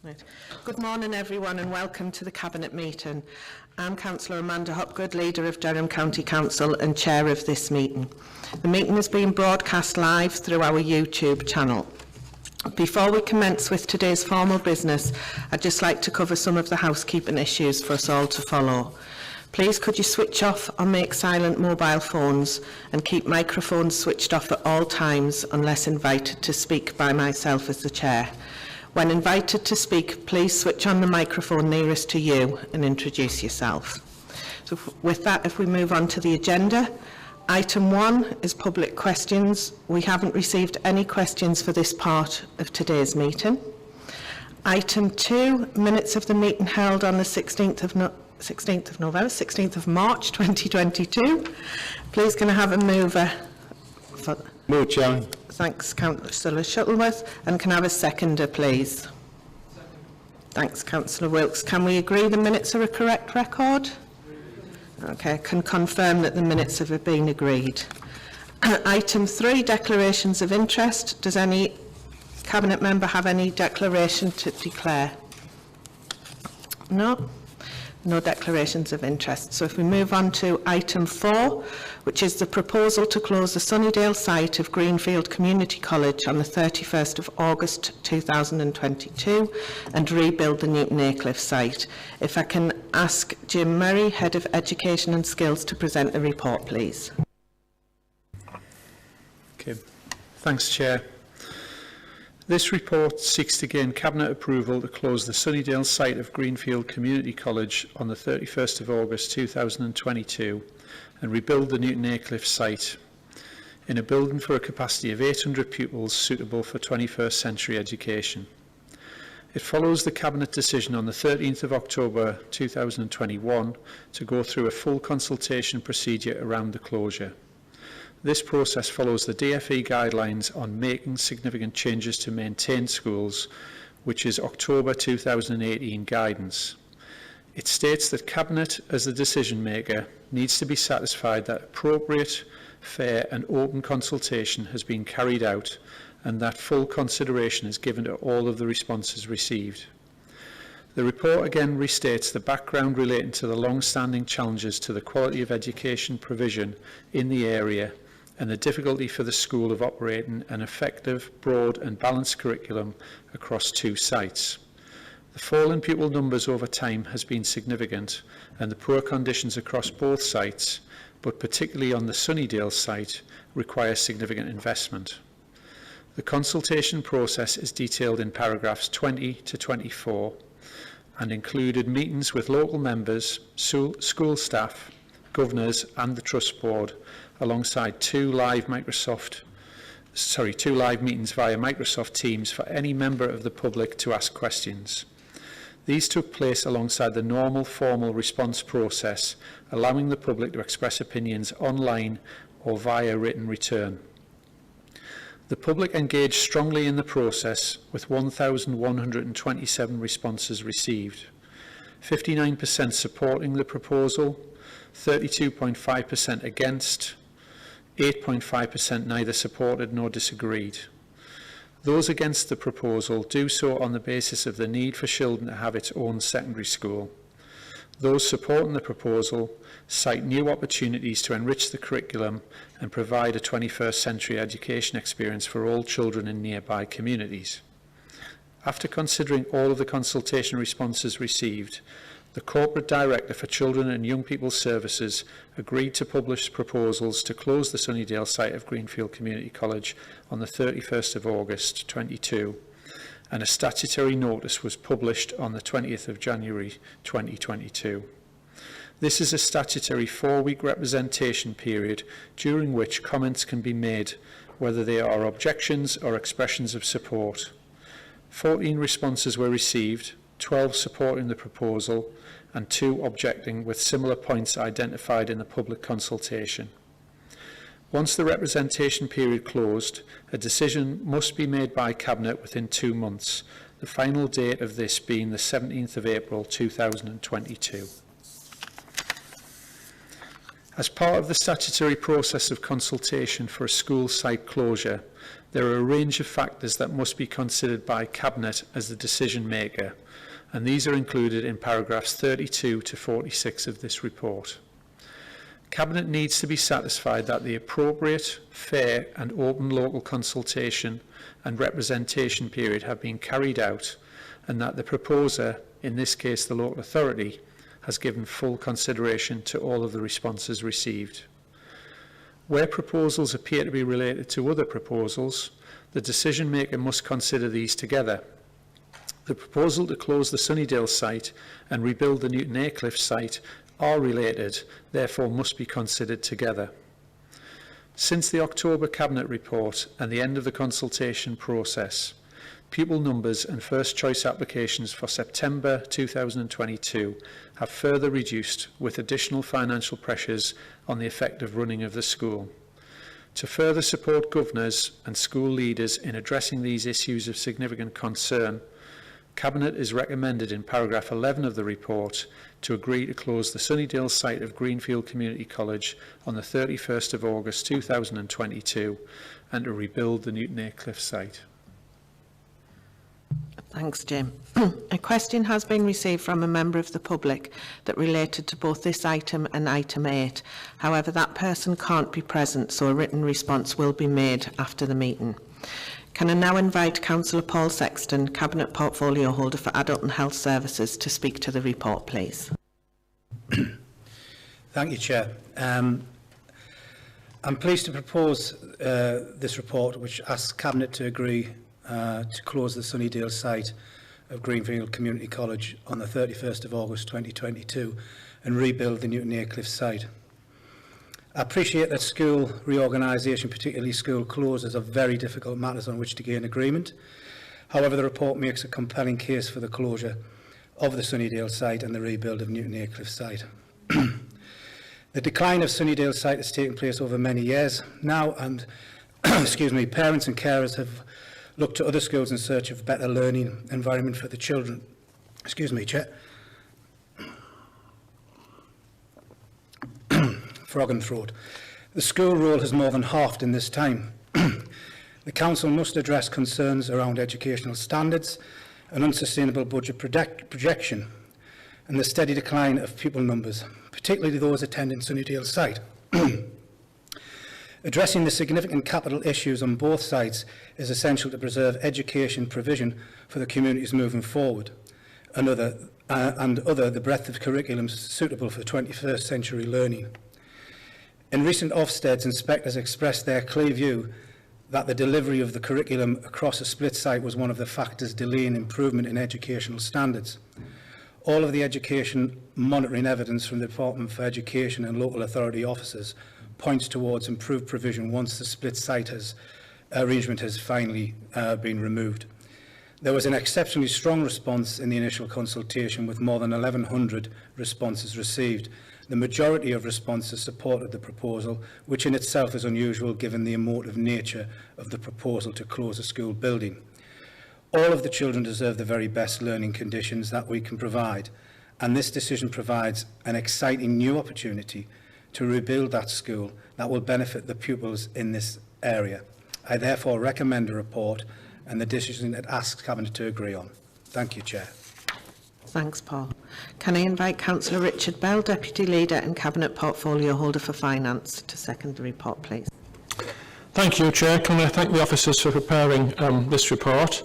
Right. Good morning everyone and welcome to the Cabinet meeting. I'm Councillor Amanda Hopgood, Leader of Durham County Council and Chair of this meeting. The meeting is being broadcast live through our YouTube channel. Before we commence with today's formal business, I'd just like to cover some of the housekeeping issues for us all to follow. Please could you switch off or make silent mobile phones and keep microphones switched off at all times unless invited to speak by myself as the Chair. When invited to speak, please switch on the microphone nearest to you and introduce yourself. So with that, if we move on to the agenda, item 1 is public questions. We haven't received any questions for this part of today's meeting. Item 2, minutes of the meeting held on the 16th of March 2022. Please can I have a mover? Move, Chairman. Thanks, Councillor Shuttleworth. And can I have a seconder, please? Thanks, Councillor Wilkes. Can we agree the minutes are a correct record? Okay, I can confirm that the minutes have been agreed. Item 3, declarations of interest. Does any Cabinet member have any declaration to declare? No? No declarations of interest. So if we move on to item 4, which is the proposal to close the Sunnydale site of Greenfield Community College on the 31st of August 2022 and rebuild the Newton Aycliffe site. If I can ask Jim Murray, Head of Education and Skills, to present the report, please. Okay. Thanks, Chair. This report seeks to gain Cabinet approval to close the Sunnydale site of Greenfield Community College on the 31st of August 2022 and rebuild the Newton Aycliffe site in a building for a capacity of 800 pupils suitable for 21st century education. It follows the Cabinet decision on the 13th of October 2021 to go through a full consultation procedure around the closure. This process follows the DfE guidelines on making significant changes to maintain schools, which is October 2018 guidance. It states that Cabinet, as the decision maker, needs to be satisfied that appropriate, fair and open consultation has been carried out and that full consideration is given to all of the responses received. The report again restates the background relating to the long-standing challenges to the quality of education provision in the area and the difficulty for the school of operating an effective, broad and balanced curriculum across 2 sites. The fall in pupil numbers over time has been significant and the poor conditions across both sites, but particularly on the Sunnydale site, require significant investment. The consultation process is detailed in paragraphs 20 to 24 and included meetings with local members, school staff, governors and the Trust Board, alongside 2 live meetings via Microsoft Teams for any member of the public to ask questions. These took place alongside the normal formal response process, allowing the public to express opinions online or via written return. The public engaged strongly in the process with 1,127 responses received, 59% supporting the proposal, 32.5% against, 8.5% neither supported nor disagreed. Those against the proposal do so on the basis of the need for Shildon to have its own secondary school. Those supporting the proposal cite new opportunities to enrich the curriculum and provide a 21st century education experience for all children in nearby communities. After considering all of the consultation responses received, the Corporate Director for Children and Young People Services agreed to publish proposals to close the Sunnydale site of Greenfield Community College on the 31st of August 2022, and a statutory notice was published on the 20th of January 2022. This is a statutory 4-week representation period during which comments can be made, whether they are objections or expressions of support. 14 responses were received, 12 supporting the proposal and 2 objecting, with similar points identified in the public consultation. Once the representation period closed, a decision must be made by Cabinet within 2 months, the final date of this being the 17th of April 2022. As part of the statutory process of consultation for a school site closure, there are a range of factors that must be considered by Cabinet as the decision maker, and these are included in paragraphs 32 to 46 of this report. Cabinet needs to be satisfied that the appropriate, fair and open local consultation and representation period have been carried out, and that the proposer, in this case the local authority, has given full consideration to all of the responses received. Where proposals appear to be related to other proposals, the decision maker must consider these together. The proposal to close the Sunnydale site and rebuild the Newton Aycliffe site are related, therefore must be considered together. Since the October Cabinet report and the end of the consultation process, pupil numbers and first choice applications for September 2022 have further reduced, with additional financial pressures on the effective running of the school. To further support governors and school leaders in addressing these issues of significant concern, Cabinet is recommended in paragraph 11 of the report to agree to close the Sunnydale site of Greenfield Community College on the 31st of August 2022 and to rebuild the Newton Aycliffe site. Thanks, Jim. A question has been received from a member of the public that related to both this item and item 8. However, that person can't be present, so a written response will be made after the meeting. Can I now invite Councillor Paul Sexton, Cabinet Portfolio Holder for Adult and Health Services, to speak to the report, please? Thank you, Chair. I'm pleased to propose this report, which asks Cabinet to agree to close the Sunnydale site of Greenfield Community College on the 31st of August 2022 and rebuild the Newton Aycliffe site. I appreciate that school reorganisation, particularly school closures, are very difficult matters on which to gain agreement. However, the report makes a compelling case for the closure of the Sunnydale site and the rebuild of Newton Aycliffe site. The decline of Sunnydale site has taken place over many years now, and parents and carers have looked to other schools in search of a better learning environment for the children. Chair. Frog and throat. The school role has more than halved in this time. The Council must address concerns around educational standards, an unsustainable budget projection, and the steady decline of pupil numbers, particularly those attending Sunnydale site. Addressing the significant capital issues on both sites is essential to preserve education provision for the communities moving forward, and the breadth of curriculums suitable for 21st century learning. In recent Ofsteds, inspectors expressed their clear view that the delivery of the curriculum across a split site was one of the factors delaying improvement in educational standards. All of the education monitoring evidence from the Department for Education and local authority officers points towards improved provision once the split site arrangement has finally been removed. There was an exceptionally strong response in the initial consultation, with more than 1,100 responses received. The majority of responses supported the proposal, which in itself is unusual given the emotive nature of the proposal to close a school building. All of the children deserve the very best learning conditions that we can provide, and this decision provides an exciting new opportunity to rebuild that school that will benefit the pupils in this area. I therefore recommend a report and the decision it asks Cabinet to agree on. Thank you, Chair. Thanks, Paul. Can I invite Councillor Richard Bell, Deputy Leader and Cabinet Portfolio Holder for Finance, to second the report, please? Thank you, Chair. Can I thank the officers for preparing this report?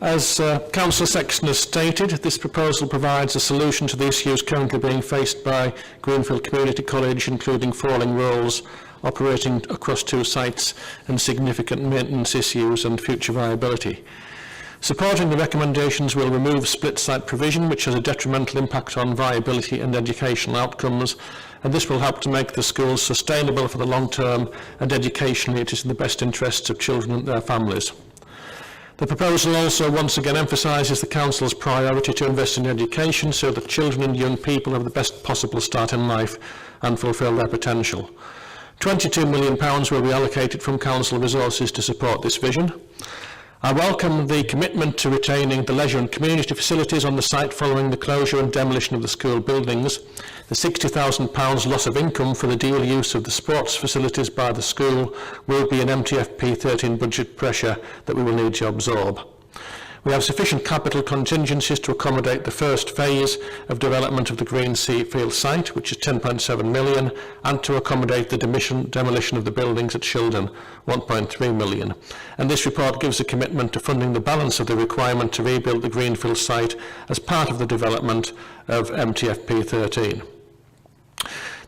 As Councillor Sexton has stated, this proposal provides a solution to the issues currently being faced by Greenfield Community College, including falling roles, operating across two sites, and significant maintenance issues and future viability. Supporting the recommendations will remove split site provision, which has a detrimental impact on viability and educational outcomes, and this will help to make the schools sustainable for the long term, and educationally it is in the best interests of children and their families. The proposal also once again emphasises the Council's priority to invest in education so that children and young people have the best possible start in life and fulfil their potential. £22 million will be allocated from Council resources to support this vision. I welcome the commitment to retaining the leisure and community facilities on the site following the closure and demolition of the school buildings. The £60,000 loss of income for the dual use of the sports facilities by the school will be an MTFP 13 budget pressure that we will need to absorb. We have sufficient capital contingencies to accommodate the first phase of development of the Greenfield site, which is £10.7 million, and to accommodate the demolition of the buildings at Shildon, £1.3 million. And this report gives a commitment to funding the balance of the requirement to rebuild the Greenfield site as part of the development of MTFP 13.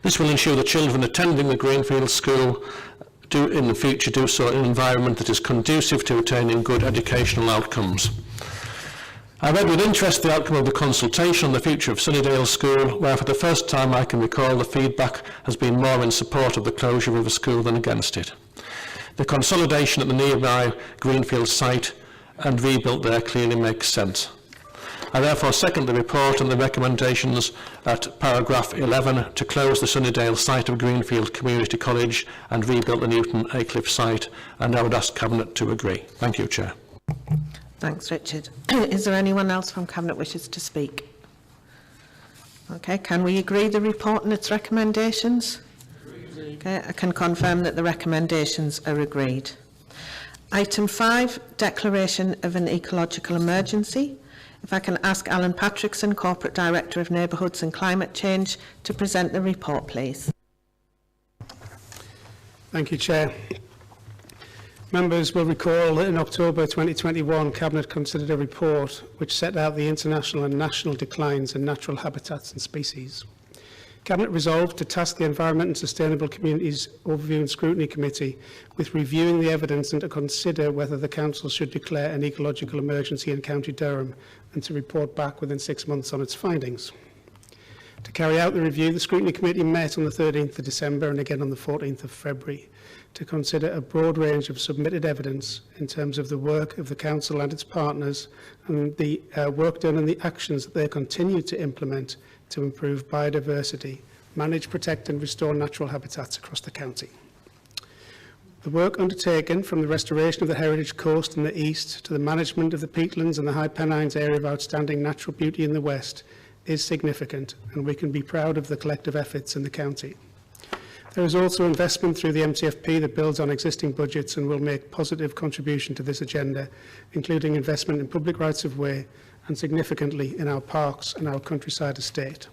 This will ensure that children attending the Greenfield school in the future do so in an environment that is conducive to attaining good educational outcomes. I read with interest the outcome of the consultation on the future of Sunnydale School, where for the first time I can recall the feedback has been more in support of the closure of a school than against it. The consolidation at the nearby Greenfield site and rebuilt there clearly makes sense. I therefore second the report and the recommendations at paragraph 11 to close the Sunnydale site of Greenfield Community College and rebuild the Newton Aycliffe site, and I would ask Cabinet to agree. Thank you, Chair. Thanks, Richard. Is there anyone else from Cabinet wishes to speak? Okay, can we agree the report and its recommendations? Okay, I can confirm that the recommendations are agreed. Item 5, declaration of an ecological emergency. If I can ask Alan Patrickson, Corporate Director of Neighbourhoods and Climate Change, to present the report, please. Thank you, Chair. Members will recall that in October 2021, Cabinet considered a report which set out the international and national declines in natural habitats and species. Cabinet resolved to task the Environment and Sustainable Communities Overview and Scrutiny Committee with reviewing the evidence and to consider whether the Council should declare an ecological emergency in County Durham and to report back within 6 months on its findings. To carry out the review, the Scrutiny Committee met on the 13th of December and again on the 14th of February to consider a broad range of submitted evidence in terms of the work of the Council and its partners and the work done and the actions that they continue to implement to improve biodiversity, manage, protect and restore natural habitats across the county. The work undertaken from the restoration of the heritage coast in the east to the management of the peatlands and the High Pennines area of outstanding natural beauty in the west is significant, and we can be proud of the collective efforts in the county. There is also investment through the MTFP that builds on existing budgets and will make positive contribution to this agenda, including investment in public rights of way and significantly in our parks and our countryside estate.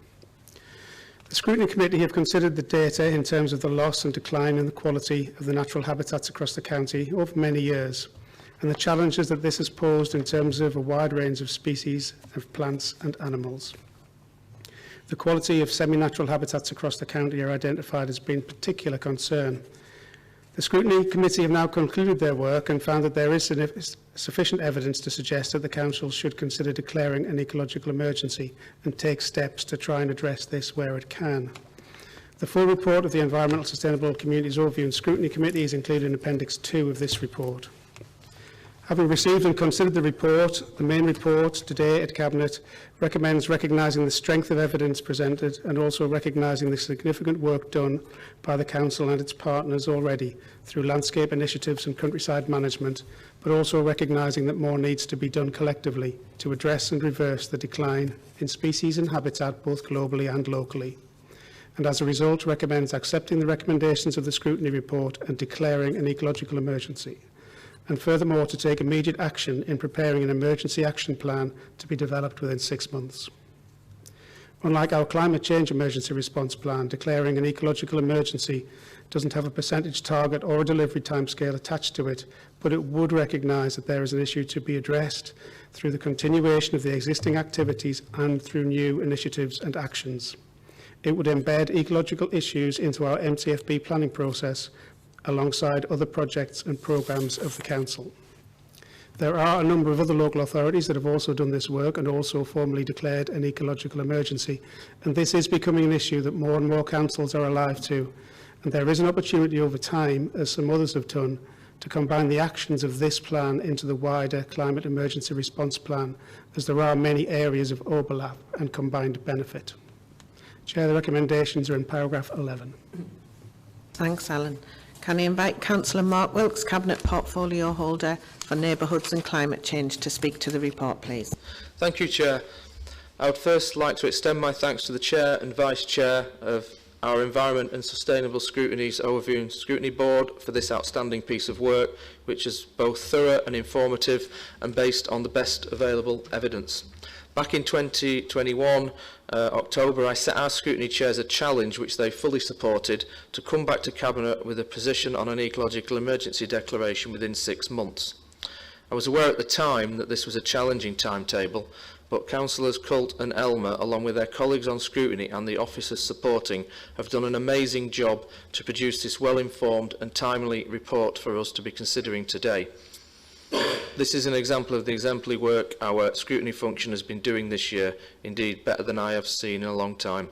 The Scrutiny Committee have considered the data in terms of the loss and decline in the quality of the natural habitats across the county over many years, and the challenges that this has posed in terms of a wide range of species of plants and animals. The quality of semi-natural habitats across the county are identified as being particular concern. The Scrutiny Committee have now concluded their work and found that there is sufficient evidence to suggest that the Council should consider declaring an ecological emergency and take steps to try and address this where it can. The full report of the Environmental Sustainable Communities Overview and Scrutiny Committee is included in Appendix 2 of this report. Having received and considered the report, the main report today at Cabinet recommends recognising the strength of evidence presented and also recognising the significant work done by the Council and its partners already through landscape initiatives and countryside management, but also recognising that more needs to be done collectively to address and reverse the decline in species and habitat both globally and locally. And as a result recommends accepting the recommendations of the Scrutiny report and declaring an ecological emergency. And furthermore, to take immediate action in preparing an emergency action plan to be developed within 6 months. Unlike our climate change emergency response plan, declaring an ecological emergency doesn't have a percentage target or a delivery timescale attached to it, but it would recognise that there is an issue to be addressed through the continuation of the existing activities and through new initiatives and actions. It would embed ecological issues into our MTFP planning process alongside other projects and programmes of the Council. There are a number of other local authorities that have also done this work and also formally declared an ecological emergency, and this is becoming an issue that more and more councils are alive to, and there is an opportunity over time, as some others have done, to combine the actions of this plan into the wider climate emergency response plan, as there are many areas of overlap and combined benefit. Chair, the recommendations are in paragraph 11. Thanks, Alan. Can I invite Councillor Mark Wilkes, Cabinet Portfolio Holder for Neighbourhoods and Climate Change, to speak to the report, please? Thank you, Chair. I would first like to extend my thanks to the Chair and Vice Chair of our Environment and Sustainable Scrutiny's Overview and Scrutiny Board for this outstanding piece of work, which is both thorough and informative and based on the best available evidence. Back in 2021, October, I set our scrutiny chairs a challenge which they fully supported to come back to Cabinet with a position on an ecological emergency declaration within 6 months. I was aware at the time that this was a challenging timetable, but Councillors Colt and Elmer, along with their colleagues on scrutiny and the officers supporting, have done an amazing job to produce this well-informed and timely report for us to be considering today. This is an example of the exemplary work our scrutiny function has been doing this year, indeed better than I have seen in a long time.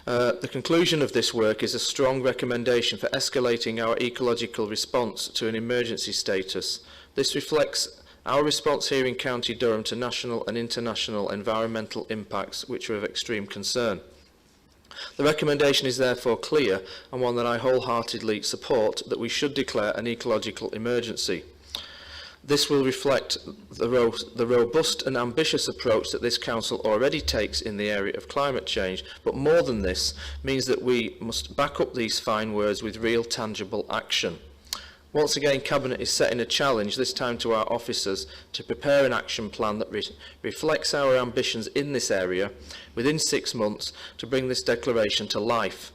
The conclusion of this work is a strong recommendation for escalating our ecological response to an emergency status. This reflects our response here in County Durham to national and international environmental impacts which are of extreme concern. The recommendation is therefore clear and one that I wholeheartedly support, that we should declare an ecological emergency. This will reflect the robust and ambitious approach that this Council already takes in the area of climate change, but more than this means that we must back up these fine words with real tangible action. Once again, Cabinet is setting a challenge, this time to our officers, to prepare an action plan that reflects our ambitions in this area within 6 months to bring this declaration to life.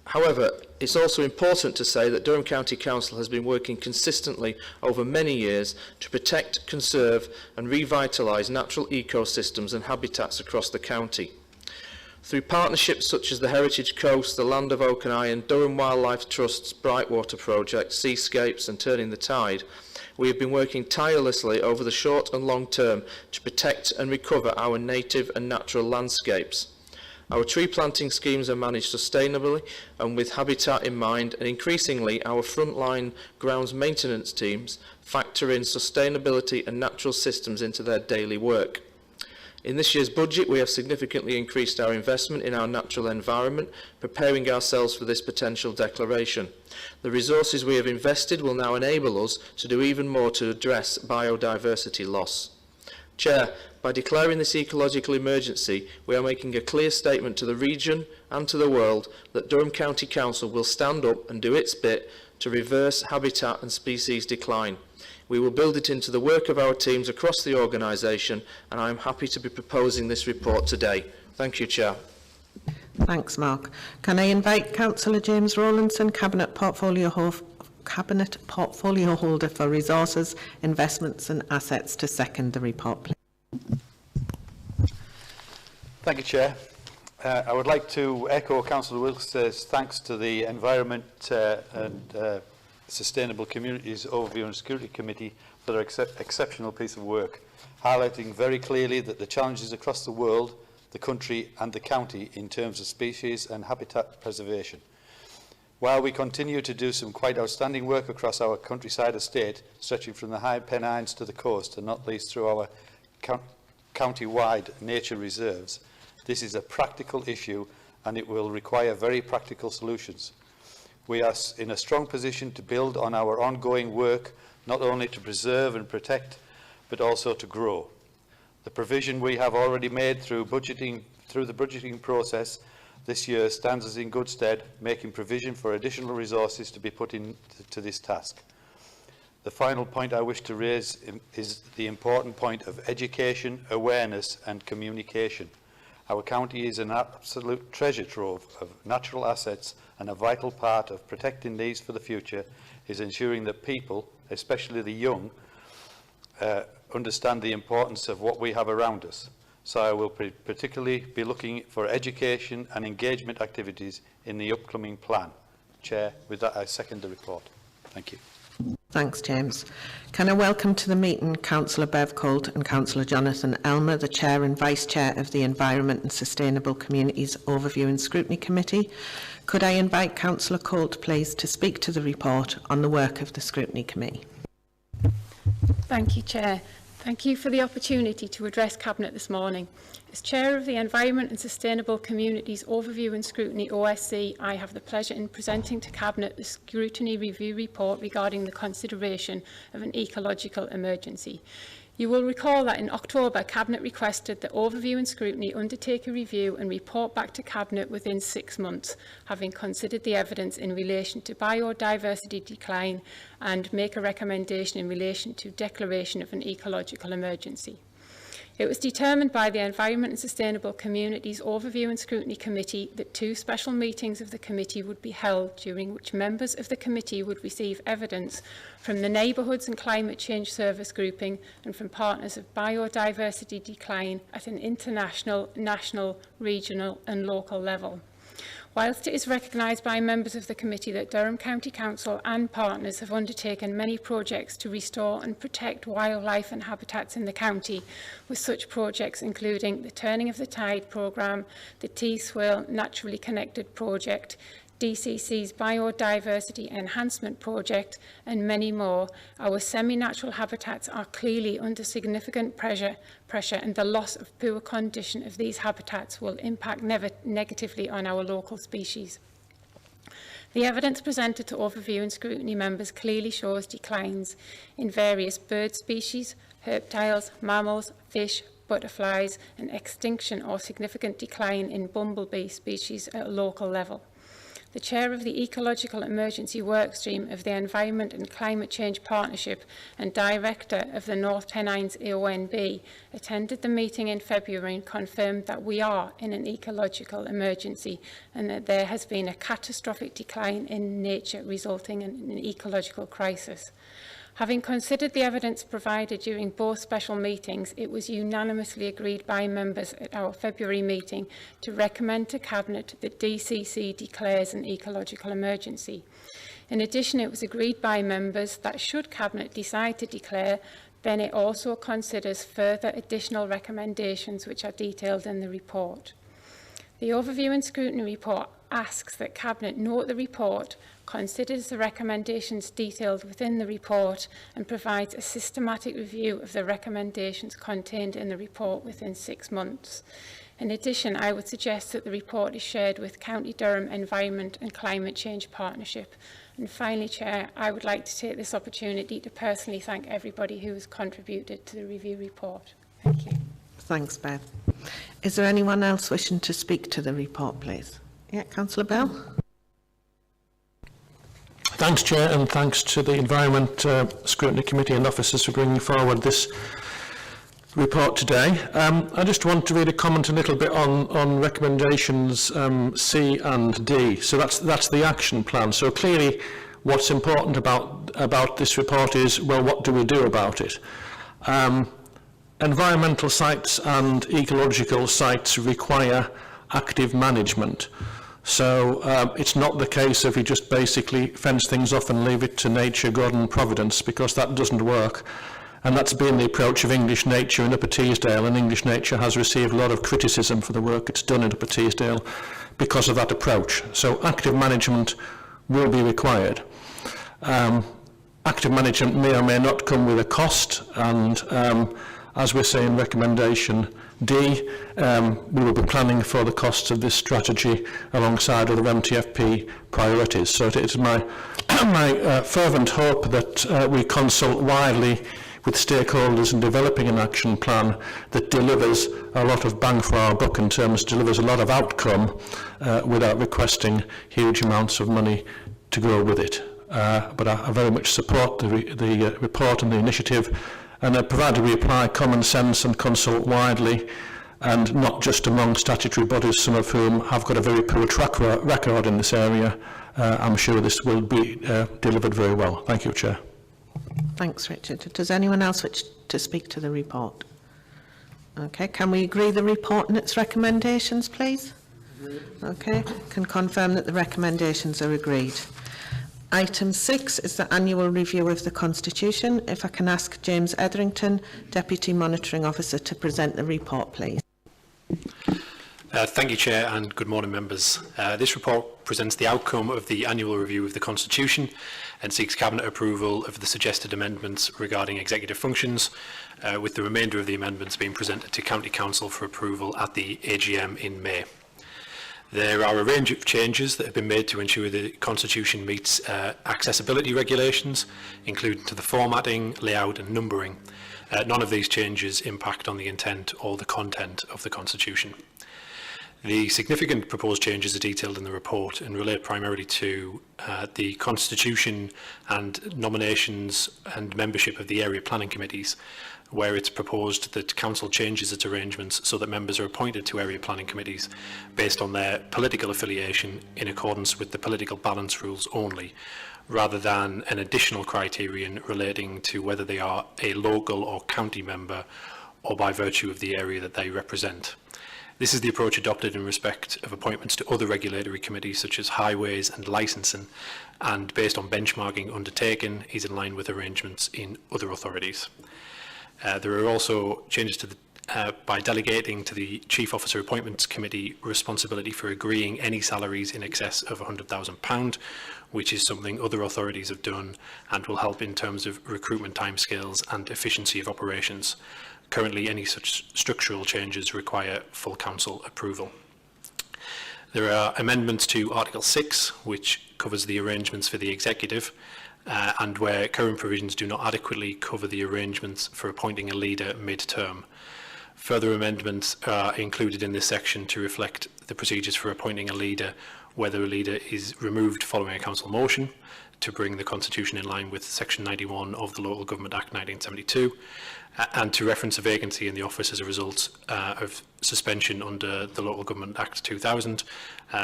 However, it's also important to say that Durham County Council has been working consistently over many years to protect, conserve and revitalise natural ecosystems and habitats across the county. Through partnerships such as the Heritage Coast, the Land of Oak and Iron, Durham Wildlife Trust's Brightwater Project, Seascapes and Turning the Tide, we have been working tirelessly over the short and long term to protect and recover our native and natural landscapes. Our tree planting schemes are managed sustainably and with habitat in mind, and increasingly our frontline grounds maintenance teams factor in sustainability and natural systems into their daily work. In this year's budget, we have significantly increased our investment in our natural environment, preparing ourselves for this potential declaration. The resources we have invested will now enable us to do even more to address biodiversity loss. Chair, by declaring this ecological emergency, we are making a clear statement to the region and to the world that Durham County Council will stand up and do its bit to reverse habitat and species decline. We will build it into the work of our teams across the organisation, and I am happy to be proposing this report today. Thank you, Chair. Thanks, Mark. Can I invite Councillor James Rowlandson, Cabinet Portfolio Holder for Resources, Investments and Assets, to second the report, please? Thank you, Chair. I would like to echo Councillor Wilkes' thanks to the Environment and Sustainable Communities Overview and Security Committee for their exceptional piece of work, highlighting very clearly that the challenges across the world, the country and the county in terms of species and habitat preservation. While we continue to do some quite outstanding work across our countryside estate, stretching from the High Pennines to the coast and not least through our county-wide nature reserves, this is a practical issue and it will require very practical solutions. We are in a strong position to build on our ongoing work, not only to preserve and protect, but also to grow. The provision we have already made through the budgeting process this year stands us in good stead, making provision for additional resources to be put into this task. The final point I wish to raise is the important point of education, awareness and communication. Our county is an absolute treasure trove of natural assets, and a vital part of protecting these for the future is ensuring that people, especially the young, understand the importance of what we have around us. So I will particularly be looking for education and engagement activities in the upcoming plan. Chair, with that I second the report. Thank you. Thanks, James. Can I welcome to the meeting Councillor Bev Colt and Councillor Jonathan Elmer, the Chair and Vice Chair of the Environment and Sustainable Communities Overview and Scrutiny Committee. Could I invite Councillor Colt, please, to speak to the report on the work of the Scrutiny Committee? Thank you, Chair. Thank you for the opportunity to address Cabinet this morning. As Chair of the Environment and Sustainable Communities Overview and Scrutiny OSC, I have the pleasure in presenting to Cabinet the Scrutiny Review Report regarding the consideration of an ecological emergency. You will recall that in October, Cabinet requested that Overview and Scrutiny undertake a review and report back to Cabinet within 6 months, having considered the evidence in relation to biodiversity decline and make a recommendation in relation to declaration of an ecological emergency. It was determined by the Environment and Sustainable Communities Overview and Scrutiny Committee that 2 special meetings of the committee would be held, during which members of the committee would receive evidence from the Neighbourhoods and Climate Change Service Grouping and from partners of biodiversity decline at an international, national, regional and local level. Whilst it is recognised by members of the committee that Durham County Council and partners have undertaken many projects to restore and protect wildlife and habitats in the county, with such projects including the Turning of the Tide programme, the Teeswale Naturally Connected project, DCC's Biodiversity Enhancement Project and many more, our semi-natural habitats are clearly under significant pressure and the loss of poor condition of these habitats will impact negatively on our local species. The evidence presented to Overview and Scrutiny members clearly shows declines in various bird species, reptiles, mammals, fish, butterflies and extinction or significant decline in bumblebee species at a local level. The Chair of the Ecological Emergency Workstream of the Environment and Climate Change Partnership and Director of the North Pennines AONB attended the meeting in February and confirmed that we are in an ecological emergency and that there has been a catastrophic decline in nature resulting in an ecological crisis. Having considered the evidence provided during both special meetings, it was unanimously agreed by members at our February meeting to recommend to Cabinet that DCC declares an ecological emergency. In addition, it was agreed by members that should Cabinet decide to declare, then it also considers further additional recommendations which are detailed in the report. The Overview and Scrutiny report asks that Cabinet note the report, considers the recommendations detailed within the report and provides a systematic review of the recommendations contained in the report within 6 months. In addition, I would suggest that the report is shared with County Durham Environment and Climate Change Partnership. And finally, Chair, I would like to take this opportunity to personally thank everybody who has contributed to the review report. Thank you. Thanks, Bev. Is there anyone else wishing to speak to the report, please? Yeah, Councillor Bell. Thanks, Chair, and thanks to the Environment Scrutiny Committee and officers for bringing forward this report today. I just want to really comment a little bit on recommendations C and D. So that's the action plan. So clearly, what's important about this report is, well, what do we do about it? Environmental sites and ecological sites require active management. So it's not the case if you just basically fence things off and leave it to nature, God and Providence, because that doesn't work. And that's been the approach of English Nature in Upper Teesdale, and English Nature has received a lot of criticism for the work it's done in Upper Teesdale because of that approach. So active management will be required. Active management may or may not come with a cost, and as we say in recommendation D, we will be planning for the costs of this strategy alongside other MTFP priorities. So it is my fervent hope that we consult widely with stakeholders in developing an action plan that delivers a lot of bang for our buck in terms, delivers a lot of outcome without requesting huge amounts of money to go with it. But I very much support the report and the initiative, and provided we apply common sense and consult widely, and not just among statutory bodies, some of whom have got a very poor track record in this area, I'm sure this will be delivered very well. Thank you, Chair. Thanks, Richard. Does anyone else wish to speak to the report? Okay, can we agree the report and its recommendations, please? Okay, can confirm that the recommendations are agreed. Item 6 is the annual review of the Constitution. If I can ask James Etherington, Deputy Monitoring Officer, to present the report, please. Thank you, Chair, and good morning, members. This report presents the outcome of the annual review of the Constitution and seeks Cabinet approval of the suggested amendments regarding executive functions, with the remainder of the amendments being presented to County Council for approval at the AGM in May. There are a range of changes that have been made to ensure the Constitution meets accessibility regulations, including to the formatting, layout and numbering. None of these changes impact on the intent or the content of the Constitution. The significant proposed changes are detailed in the report and relate primarily to the Constitution and nominations and membership of the area planning committees, where it's proposed that Council changes its arrangements so that members are appointed to area planning committees based on their political affiliation in accordance with the political balance rules only, rather than an additional criterion relating to whether they are a local or county member or by virtue of the area that they represent. This is the approach adopted in respect of appointments to other regulatory committees such as highways and licensing, and based on benchmarking undertaken is in line with arrangements in other authorities. There are also changes to by delegating to the Chief Officer Appointments Committee responsibility for agreeing any salaries in excess of £100,000, which is something other authorities have done and will help in terms of recruitment timescales and efficiency of operations. Currently, any such structural changes require full Council approval. There are amendments to Article 6, which covers the arrangements for the Executive, and where current provisions do not adequately cover the arrangements for appointing a leader mid-term. Further amendments are included in this section to reflect the procedures for appointing a leader, whether a leader is removed following a Council motion, to bring the Constitution in line with Section 91 of the Local Government Act 1972, and to reference a vacancy in the office as a result of suspension under the Local Government Act 2000,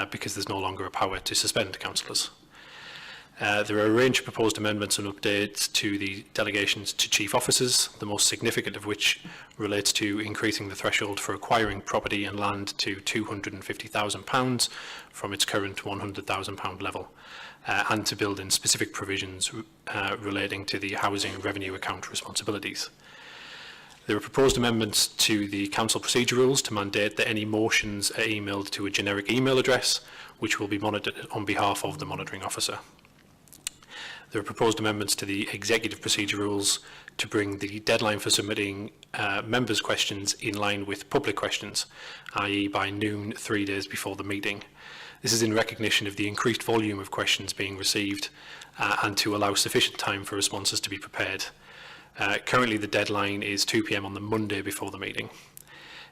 because there's no longer a power to suspend councillors. There are a range of proposed amendments and updates to the delegations to chief officers, the most significant of which relates to increasing the threshold for acquiring property and land to £250,000 from its current £100,000 level, and to build in specific provisions relating to the housing revenue account responsibilities. There are proposed amendments to the Council procedure rules to mandate that any motions are emailed to a generic email address, which will be monitored on behalf of the monitoring officer. There are proposed amendments to the executive procedure rules to bring the deadline for submitting members' questions in line with public questions, i.e. by noon 3 days before the meeting. This is in recognition of the increased volume of questions being received and to allow sufficient time for responses to be prepared. Currently the deadline is 2 p.m. on the Monday before the meeting.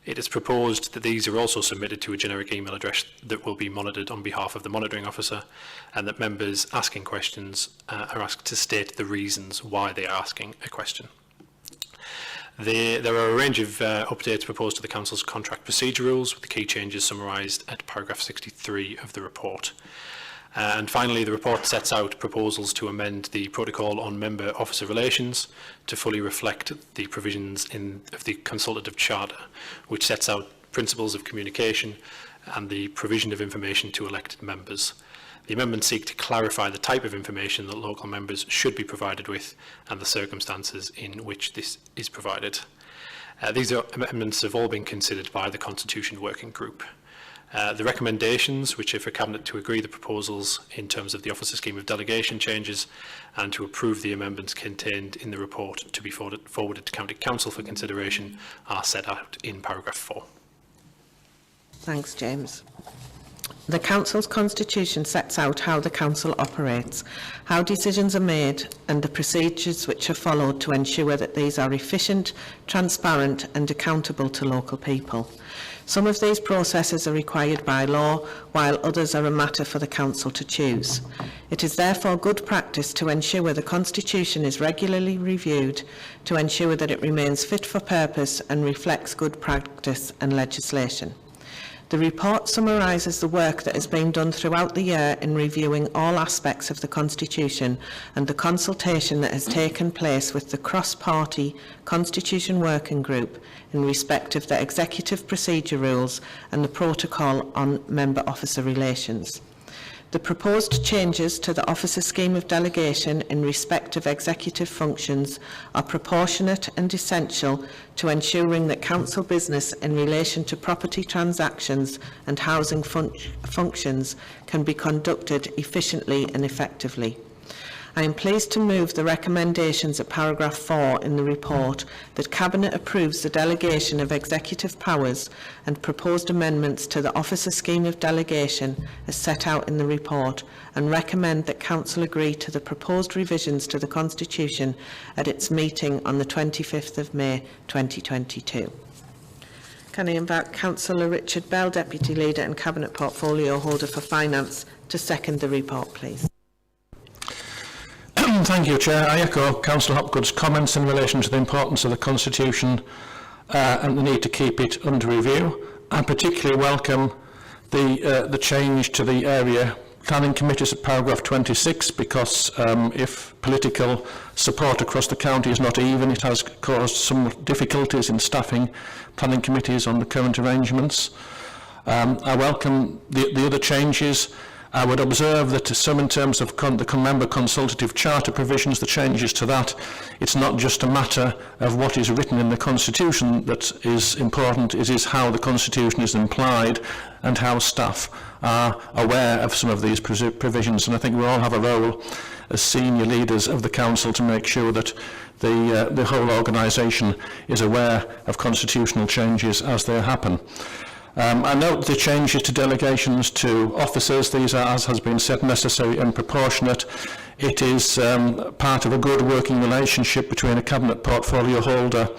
It is proposed that these are also submitted to a generic email address that will be monitored on behalf of the monitoring officer, and that members asking questions are asked to state the reasons why they are asking a question. There are a range of updates proposed to the Council's contract procedure rules, with the key changes summarised at paragraph 63 of the report. And finally, the report sets out proposals to amend the Protocol on Member-Officer Relations to fully reflect the provisions of the Consultative Charter, which sets out principles of communication and the provision of information to elected members. The amendments seek to clarify the type of information that local members should be provided with and the circumstances in which this is provided. These amendments have all been considered by the Constitution Working Group. The recommendations, which are for Cabinet to agree the proposals in terms of the officer scheme of delegation changes and to approve the amendments contained in the report to be forwarded to County Council for consideration, are set out in paragraph 4. Thanks, James. The Council's Constitution sets out how the Council operates, how decisions are made and the procedures which are followed to ensure that these are efficient, transparent and accountable to local people. Some of these processes are required by law, while others are a matter for the Council to choose. It is therefore good practice to ensure the Constitution is regularly reviewed to ensure that it remains fit for purpose and reflects good practice and legislation. The report summarises the work that has been done throughout the year in reviewing all aspects of the Constitution and the consultation that has taken place with the cross-party Constitution Working Group in respect of the Executive Procedure Rules and the Protocol on Member-Officer Relations. The proposed changes to the officer scheme of delegation in respect of executive functions are proportionate and essential to ensuring that council business in relation to property transactions and housing functions can be conducted efficiently and effectively. I am pleased to move the recommendations at paragraph 4 in the report that Cabinet approves the delegation of executive powers and proposed amendments to the officer scheme of delegation as set out in the report, and recommend that Council agree to the proposed revisions to the Constitution at its meeting on the 25th of May 2022. Can I invite Councillor Richard Bell, Deputy Leader and Cabinet Portfolio Holder for Finance, to second the report, please? Thank you, Chair. I echo Councillor Hopgood's comments in relation to the importance of the Constitution and the need to keep it under review. I particularly welcome the change to the area planning committees at paragraph 26, because if political support across the county is not even, it has caused some difficulties in staffing planning committees on the current arrangements. I welcome the other changes. I would observe that some in terms of the member consultative charter provisions, the changes to that, it's not just a matter of what is written in the Constitution that is important, it is how the Constitution is implied and how staff are aware of some of these provisions. And I think we all have a role as senior leaders of the Council to make sure that the whole organisation is aware of constitutional changes as they happen. I note the changes to delegations to officers. These are, as has been said, necessary and proportionate. It is part of a good working relationship between a Cabinet portfolio holder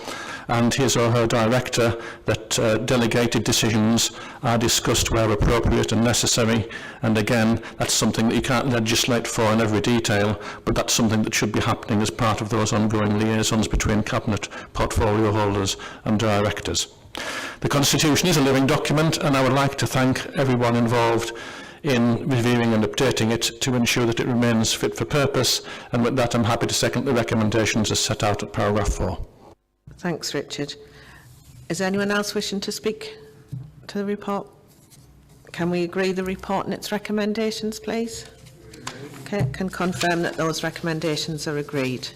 and his or her director that delegated decisions are discussed where appropriate and necessary. And again, that's something that you can't legislate for in every detail, but that's something that should be happening as part of those ongoing liaisons between Cabinet portfolio holders and directors. The Constitution is a living document, and I would like to thank everyone involved in reviewing and updating it to ensure that it remains fit for purpose. And with that, I'm happy to second the recommendations as set out at paragraph 4. Thanks, Richard. Is there anyone else wishing to speak to the report? Can we agree the report and its recommendations, please? Okay, can confirm that those recommendations are agreed.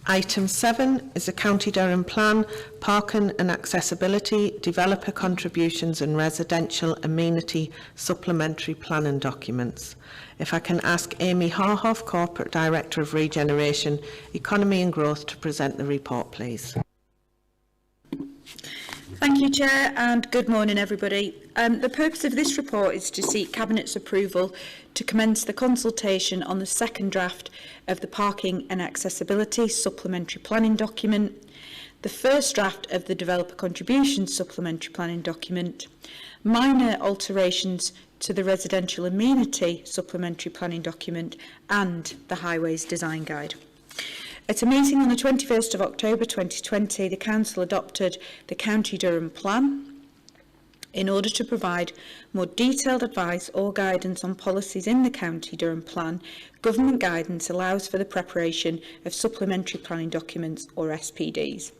Item 7 is the County Durham Plan, Parking and Accessibility, Developer Contributions and Residential Amenity Supplementary Planning Documents. If I can ask Amy Harhoff, Corporate Director of Regeneration, Economy and Growth, to present the report, please. Thank you, Chair, and good morning, everybody. The purpose of this report is to seek Cabinet's approval to commence the consultation on the second draft of the Parking and Accessibility Supplementary Planning Document, the first draft of the Developer Contributions Supplementary Planning Document, minor alterations to the Residential Amenity Supplementary Planning Document, and the Highways Design Guide. At a meeting on the 21st of October 2020, the Council adopted the County Durham Plan in order to provide more detailed advice or guidance on policies in the County Durham Plan. Government guidance allows for the preparation of supplementary planning documents, or SPDs.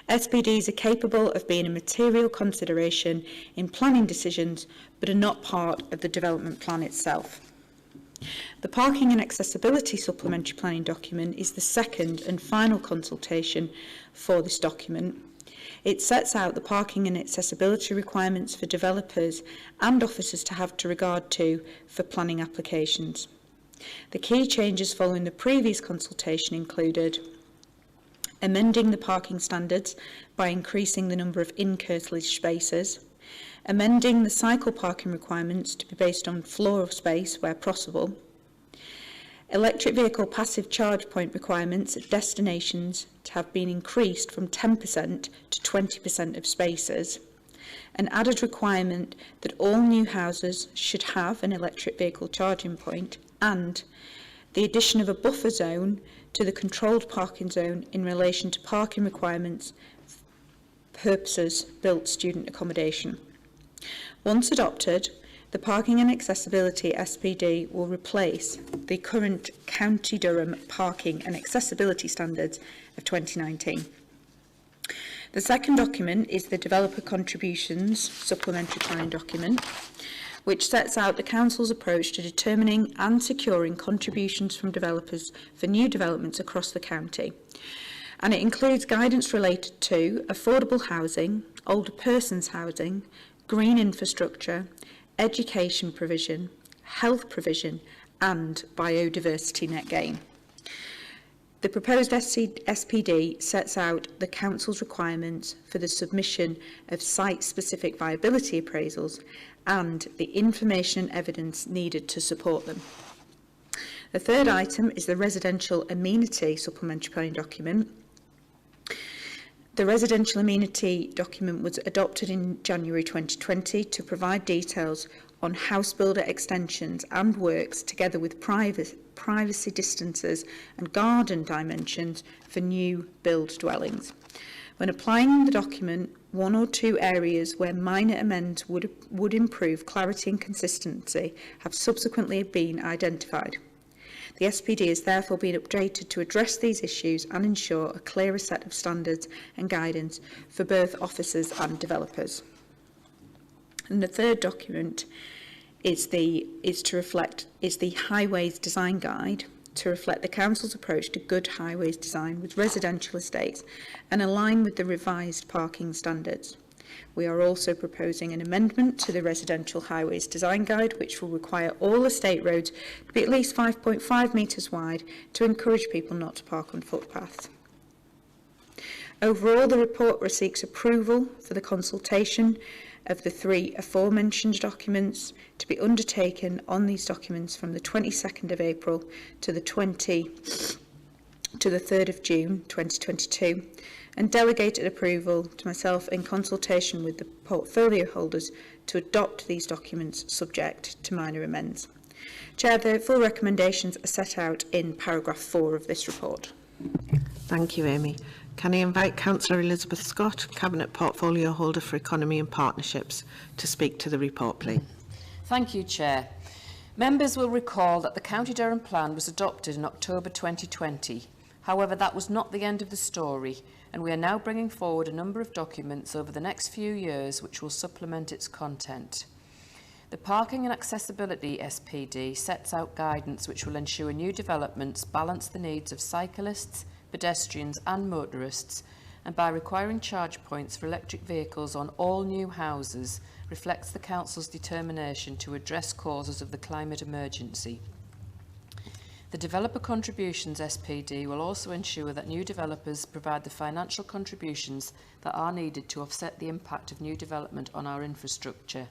SPDs are capable of being a material consideration in planning decisions, but are not part of the development plan itself. The Parking and Accessibility Supplementary Planning Document is the second and final consultation for this document. It sets out the parking and accessibility requirements for developers and officers to have to regard to for planning applications. The key changes following the previous consultation included amending the parking standards by increasing the number of in-curtilage spaces, amending the cycle parking requirements to be based on floor space where possible, electric vehicle passive charge point requirements at destinations to have been increased from 10% to 20% of spaces, an added requirement that all new houses should have an electric vehicle charging point, and the addition of a buffer zone to the controlled parking zone in relation to parking requirements purposes built student accommodation. Once adopted, the Parking and Accessibility SPD will replace the current County Durham Parking and Accessibility Standards of 2019. The second document is the Developer Contributions Supplementary Planning Document. which sets out the Council's approach to determining and securing contributions from developers for new developments across the county. And it includes guidance related to affordable housing, older persons housing, green infrastructure, education provision, health provision and biodiversity net gain. The proposed SPD sets out the Council's requirements for the submission of site-specific viability appraisals and the information and evidence needed to support them. The third item is the Residential Amenity Supplementary Planning Document. The Residential Amenity document was adopted in January 2020 to provide details on house builder extensions and works together with privacy distances and garden dimensions for new build dwellings. When applying the document, one or two areas where minor amendments would improve clarity and consistency have subsequently been identified. The SPD has therefore been updated to address these issues and ensure a clearer set of standards and guidance for both officers and developers. And the third document is the Highways Design Guide to reflect the Council's approach to good highways design with residential estates and align with the revised parking standards. We are also proposing an amendment to the Residential Highways Design Guide, which will require all estate roads to be at least 5.5 metres wide to encourage people not to park on footpaths. Overall, the report seeks approval for the consultation of the three aforementioned documents to be undertaken on these documents from the 22nd of April to the 3rd of June 2022, and delegated approval to myself in consultation with the portfolio holders to adopt these documents subject to minor amends. Chair, the full recommendations are set out in paragraph 4 of this report. Thank you, Amy. Can I invite Councillor Elizabeth Scott, Cabinet Portfolio Holder for Economy and Partnerships, to speak to the report, please? Thank you, Chair. Members will recall that the County Durham Plan was adopted in October 2020. However, that was not the end of the story, and we are now bringing forward a number of documents over the next few years which will supplement its content. The Parking and Accessibility SPD sets out guidance which will ensure new developments balance the needs of cyclists, pedestrians and motorists, and by requiring charge points for electric vehicles on all new houses reflects the Council's determination to address causes of the climate emergency. The Developer Contributions SPD will also ensure that new developers provide the financial contributions that are needed to offset the impact of new development on our infrastructure.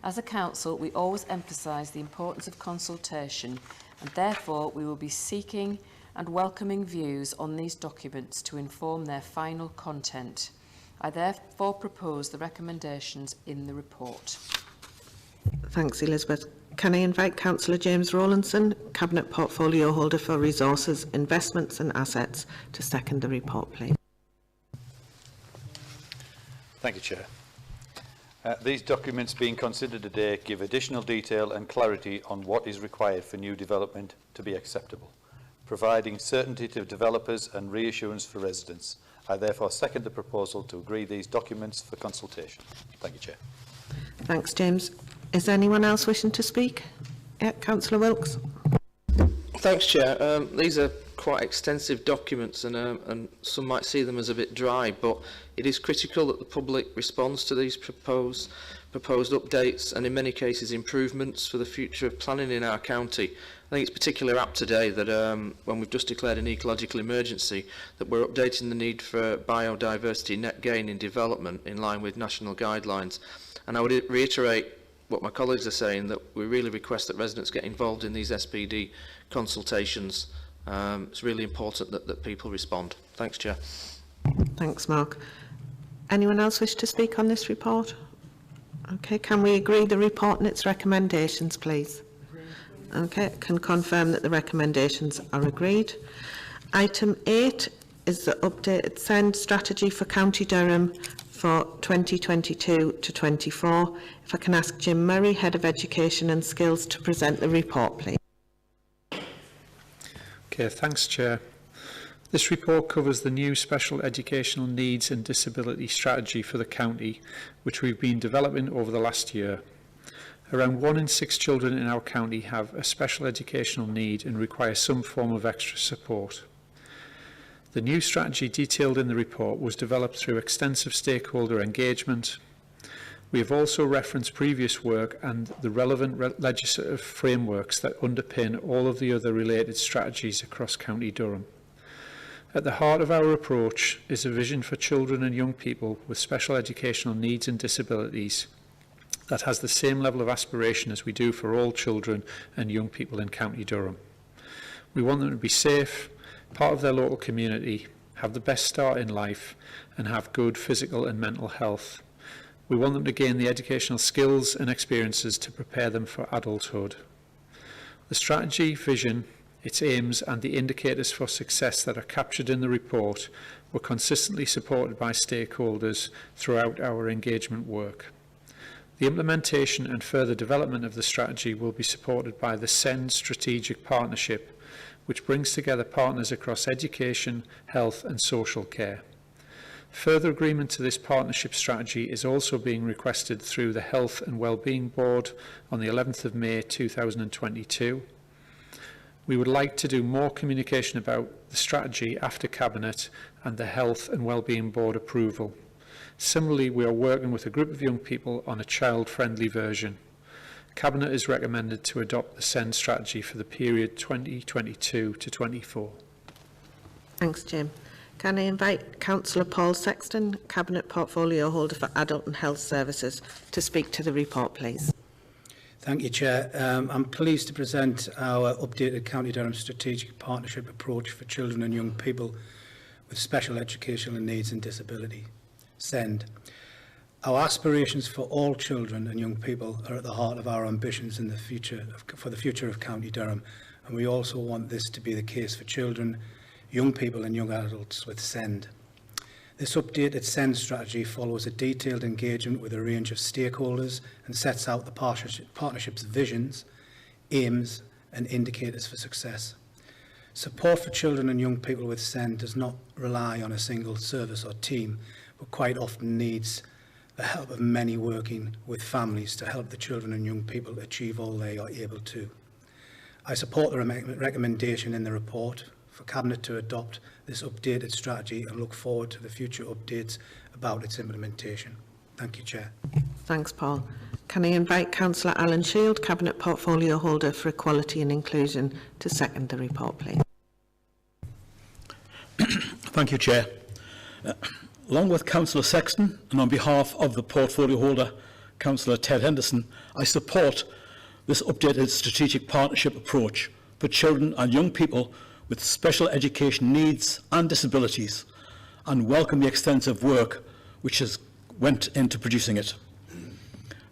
As a Council, we always emphasise the importance of consultation, and therefore we will be seeking and welcoming views on these documents to inform their final content. I therefore propose the recommendations in the report. Thanks, Elizabeth. Can I invite Councillor James Rowlandson, Cabinet Portfolio Holder for Resources, Investments and Assets, to second the report, please? Thank you, Chair. These documents being considered today give additional detail and clarity on what is required for new development to be acceptable, providing certainty to developers and reassurance for residents. I therefore second the proposal to agree these documents for consultation. Thank you, Chair. Thanks, James. Is anyone else wishing to speak? Yeah, Councillor Wilkes. Thanks, Chair. These are quite extensive documents and some might see them as a bit dry, but it is critical that the public responds to these proposed updates and in many cases improvements for the future of planning in our county. I think it's particularly apt today that when we've just declared an ecological emergency, that we're updating the need for biodiversity net gain in development in line with national guidelines. And I would reiterate what my colleagues are saying, that we really request that residents get involved in these SPD consultations. It's really important that people respond. Thanks, Chair. Thanks, Mark. Anyone else wish to speak on this report? Okay, can we agree the report and its recommendations, please? Okay, can confirm that the recommendations are agreed. Item 8 is the updated SEND strategy for County Durham for 2022 to 24. If I can ask Jim Murray, Head of Education and Skills, to present the report, please. Okay, thanks, Chair. This report covers the new Special Educational Needs and Disability Strategy for the county, which we've been developing over the last year. Around 1 in 6 children in our county have a special educational need and require some form of extra support. The new strategy detailed in the report was developed through extensive stakeholder engagement. We have also referenced previous work and the relevant legislative frameworks that underpin all of the other related strategies across County Durham. At the heart of our approach is a vision for children and young people with special educational needs and disabilities that has the same level of aspiration as we do for all children and young people in County Durham. We want them to be safe, part of their local community, have the best start in life, and have good physical and mental health. We want them to gain the educational skills and experiences to prepare them for adulthood. The strategy, vision, its aims and the indicators for success that are captured in the report were consistently supported by stakeholders throughout our engagement work. The implementation and further development of the strategy will be supported by the SEND Strategic Partnership, which brings together partners across education, health and social care. Further agreement to this partnership strategy is also being requested through the Health and Wellbeing Board on the 11th of May 2022. We would like to do more communication about the strategy after Cabinet and the Health and Wellbeing Board approval. Similarly, we are working with a group of young people on a child-friendly version. Cabinet is recommended to adopt the SEND strategy for the period 2022 to 24. Thanks, Jim. Can I invite Councillor Paul Sexton, Cabinet Portfolio Holder for Adult and Health Services, to speak to the report, please? Thank you, Chair. I'm pleased to present our updated County Durham Strategic Partnership approach for children and young people with special educational needs and disability, SEND. Our aspirations for all children and young people are at the heart of our ambitions in the future for the future of County Durham, and we also want this to be the case for children, young people and young adults with SEND. This updated SEND strategy follows a detailed engagement with a range of stakeholders and sets out the partnership's visions, aims and indicators for success. Support for children and young people with SEND does not rely on a single service or team, but quite often needs the help of many working with families to help the children and young people achieve all they are able to. I support the recommendation in the report for Cabinet to adopt this updated strategy and look forward to the future updates about its implementation. Thank you, Chair. Thanks, Paul. Can I invite Councillor Alan Shield, Cabinet Portfolio Holder for Equality and Inclusion, to second the report, please? Thank you, Chair. Along with Councillor Sexton and on behalf of the Portfolio Holder, Councillor Ted Henderson, I support this updated strategic partnership approach for children and young people with special education needs and disabilities, and welcome the extensive work which has went into producing it.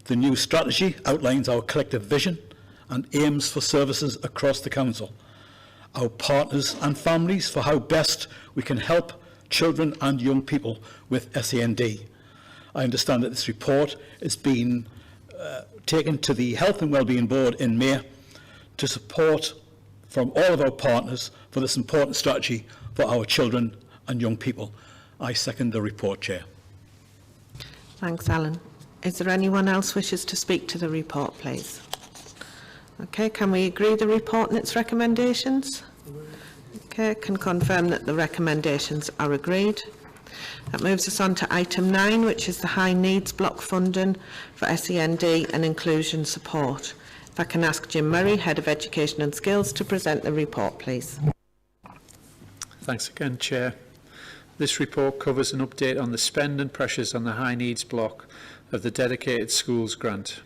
The new strategy outlines our collective vision and aims for services across the Council, our partners and families for how best we can help children and young people with SEND. I understand that this report is being taken to the Health and Wellbeing Board in May to support from all of our partners for this important strategy for our children and young people. I second the report, Chair. Thanks, Alan. Is there anyone else wishes to speak to the report, please? Okay, can we agree the report and its recommendations? Okay, can confirm that the recommendations are agreed. That moves us on to item 9, which is the high needs block funding for SEND and inclusion support. If I can ask Jim Murray, Head of Education and Skills, to present the report, please. Thanks again, Chair. This report covers an update on the spend and pressures on the high needs block of the Dedicated Schools Grant.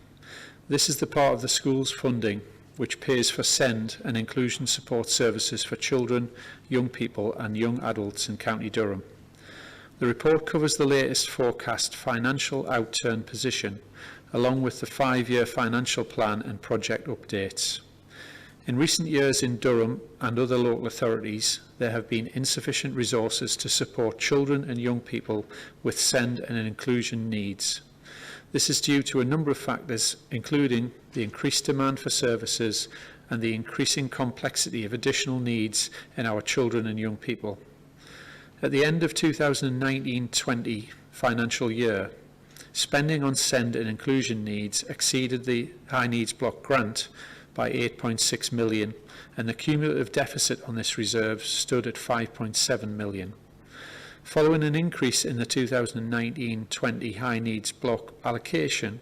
This is the part of the school's funding which pays for SEND and inclusion support services for children, young people and young adults in County Durham. The report covers the latest forecast financial outturn position, along with the 5-year financial plan and project updates. In recent years in Durham and other local authorities, there have been insufficient resources to support children and young people with SEND and inclusion needs. This is due to a number of factors, including the increased demand for services and the increasing complexity of additional needs in our children and young people. At the end of 2019-20 financial year, Spending on SEND and inclusion needs exceeded the High Needs Block grant by 8.6 million, and the cumulative deficit on this reserve stood at 5.7 million. Following an increase in the 2019-20 High Needs Block allocation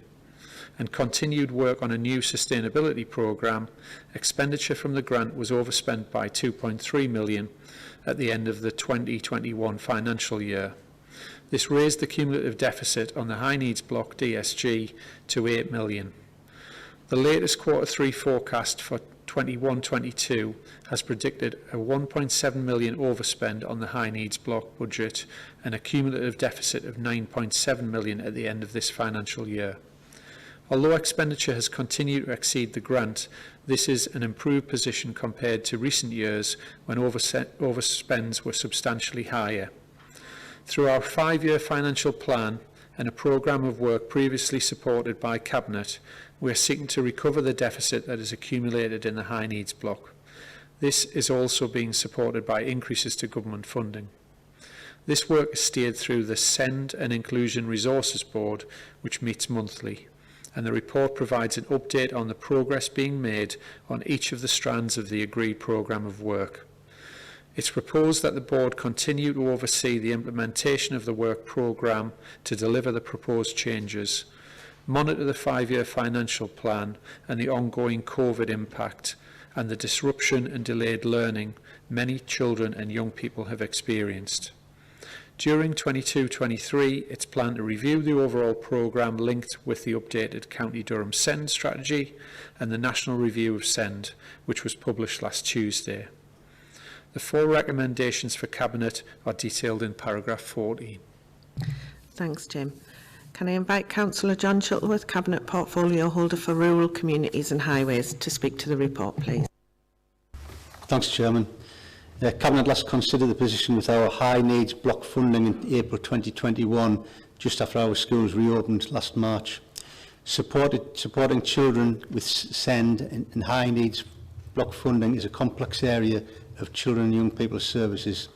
and continued work on a new sustainability programme, expenditure from the grant was overspent by 2.3 million at the end of the 2021 financial year. This raised the cumulative deficit on the High Needs Block DSG to 8 million. The latest Q3 forecast for 21-22 has predicted a 1.7 million overspend on the High Needs Block budget and a cumulative deficit of 9.7 million at the end of this financial year. Although expenditure has continued to exceed the grant, this is an improved position compared to recent years when overspends were substantially higher. Through our 5-year financial plan and a programme of work previously supported by Cabinet, we are seeking to recover the deficit that is accumulated in the High Needs Block. This is also being supported by increases to government funding. This work is steered through the SEND and Inclusion Resources Board, which meets monthly, and the report provides an update on the progress being made on each of the strands of the agreed programme of work. It's proposed that the board continue to oversee the implementation of the work programme to deliver the proposed changes, monitor the 5-year financial plan and the ongoing COVID impact and the disruption and delayed learning many children and young people have experienced. During 22-23, it's planned to review the overall programme linked with the updated County Durham SEND strategy and the National Review of SEND, which was published last Tuesday. The 4 recommendations for Cabinet are detailed in paragraph 14. Thanks, Jim. Can I invite Councillor John Shuttleworth, Cabinet Portfolio Holder for Rural Communities and Highways, to speak to the report, please? Thanks, Chairman. Cabinet last considered the position with our High Needs Block funding in April 2021, just after our schools reopened last March. Supporting children with SEND and High Needs Block funding is a complex area of children and young people's services.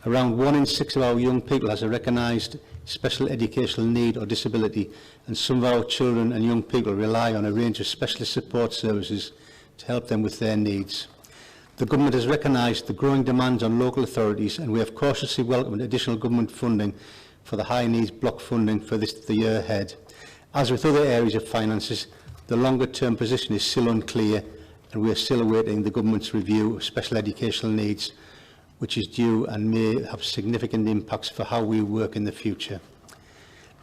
Around 1 in 6 of our young people has a recognised special educational need or disability, and some of our children and young people rely on a range of specialist support services to help them with their needs. The Government has recognised the growing demands on local authorities, and we have cautiously welcomed additional government funding for the High Needs Block funding for the year ahead. As with other areas of finances, the longer term position is still unclear, and we are still awaiting the Government's review of special educational needs, which is due and may have significant impacts for how we work in the future.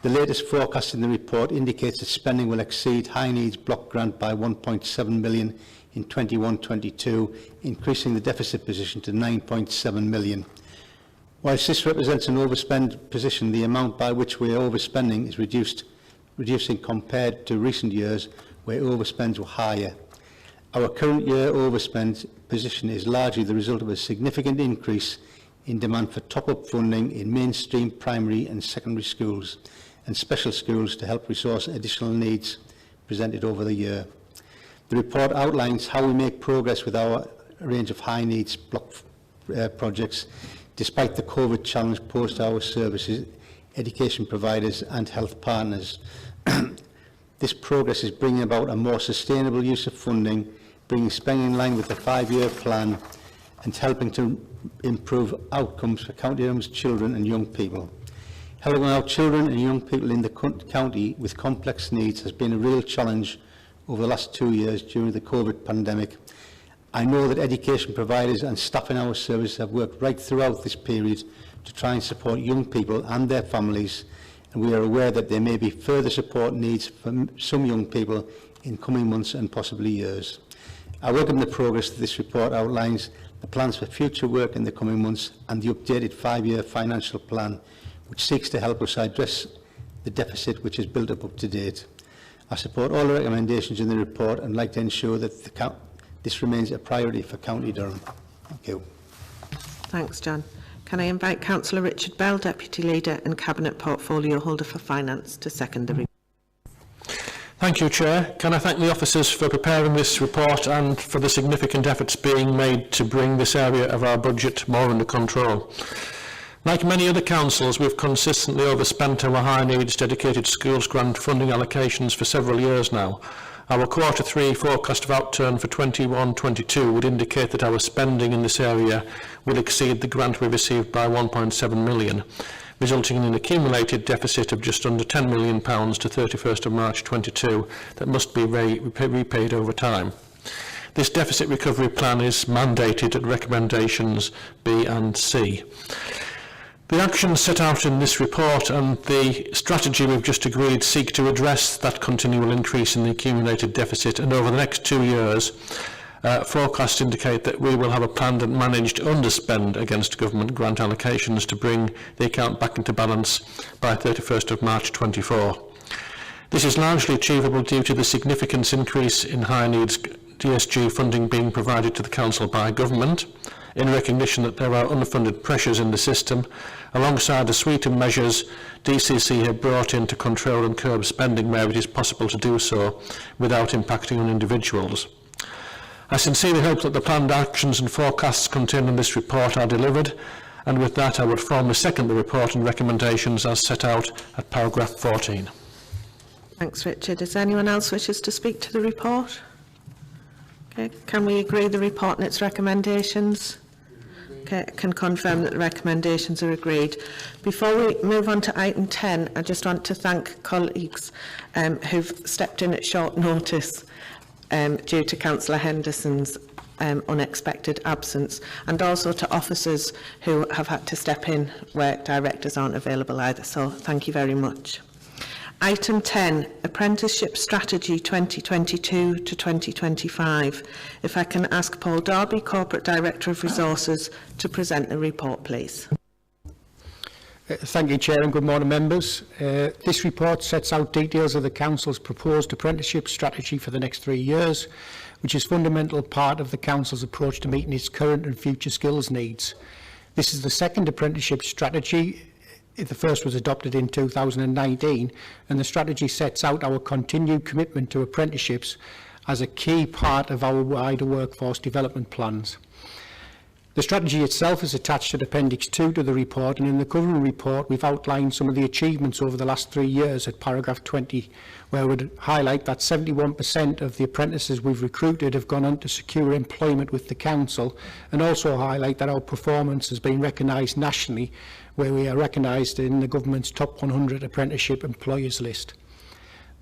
The latest forecast in the report indicates that spending will exceed High Needs Block grant by 1.7 million in 21-22, increasing the deficit position to 9.7 million. Whilst this represents an overspend position, the amount by which we are overspending is reducing compared to recent years where overspends were higher. Our current year overspend position is largely the result of a significant increase in demand for top-up funding in mainstream primary and secondary schools and special schools to help resource additional needs presented over the year. The report outlines how we make progress with our range of high needs block projects, despite the COVID challenge posed to our services, education providers and health partners. This progress is bringing about a more sustainable use of funding, bringing spending in line with the 5-year plan and helping to improve outcomes for County Durham's children and young people. Helping our children and young people in the county with complex needs has been a real challenge over the last 2 years during the COVID pandemic. I know that education providers and staff in our service have worked right throughout this period to try and support young people and their families, and we are aware that there may be further support needs for some young people in coming months and possibly years. I welcome the progress that this report outlines, the plans for future work in the coming months and the updated 5-year financial plan, which seeks to help us address the deficit which is built up to date. I support all the recommendations in the report and like to ensure that this remains a priority for County Durham. Thank you. Thanks, John. Can I invite Councillor Richard Bell, Deputy Leader and Cabinet Portfolio Holder for Finance, to second the report? Thank you, Chair. Can I thank the officers for preparing this report and for the significant efforts being made to bring this area of our budget more under control. Like many other councils, we've consistently overspent our high needs dedicated schools grant funding allocations for several years now. Our Q3 forecast of outturn for 21-22 would indicate that our spending in this area will exceed the grant we received by 1.7 million, resulting in an accumulated deficit of just under £10 million to 31st of March 22 that must be repaid over time. This deficit recovery plan is mandated at recommendations B and C. The actions set out in this report and the strategy we've just agreed seek to address that continual increase in the accumulated deficit, and over the next 2 years, forecasts indicate that we will have a planned and managed underspend against government grant allocations to bring the account back into balance by 31st of March 24. This is largely achievable due to the significant increase in high needs DSG funding being provided to the Council by Government, in recognition that there are unfunded pressures in the system, alongside a suite of measures DCC have brought in to control and curb spending where it is possible to do so without impacting on individuals. I sincerely hope that the planned actions and forecasts contained in this report are delivered, and with that I would formally second the report and recommendations as set out at paragraph 14. Thanks, Richard. Does anyone else wishes to speak to the report? Okay. Can we agree the report and its recommendations? Okay, I can confirm that the recommendations are agreed. Before we move on to item 10, I just want to thank colleagues who've stepped in at short notice due to Councillor Henderson's unexpected absence, and also to officers who have had to step in where directors aren't available either. So thank you very much. Item 10, Apprenticeship Strategy 2022 to 2025. If I can ask Paul Darby, Corporate Director of Resources, to present the report, please. Thank you, Chair, and good morning, members. This report sets out details of the Council's proposed apprenticeship strategy for the next 3 years, which is a fundamental part of the Council's approach to meeting its current and future skills needs. This is the second apprenticeship strategy. The first was adopted in 2019, and the strategy sets out our continued commitment to apprenticeships as a key part of our wider workforce development plans. The strategy itself is attached at Appendix 2 to the report, and in the covering report we've outlined some of the achievements over the last 3 years at paragraph 20, where we would highlight that 71% of the apprentices we've recruited have gone on to secure employment with the Council, and also highlight that our performance has been recognised nationally, where we are recognised in the Government's top 100 apprenticeship employers list.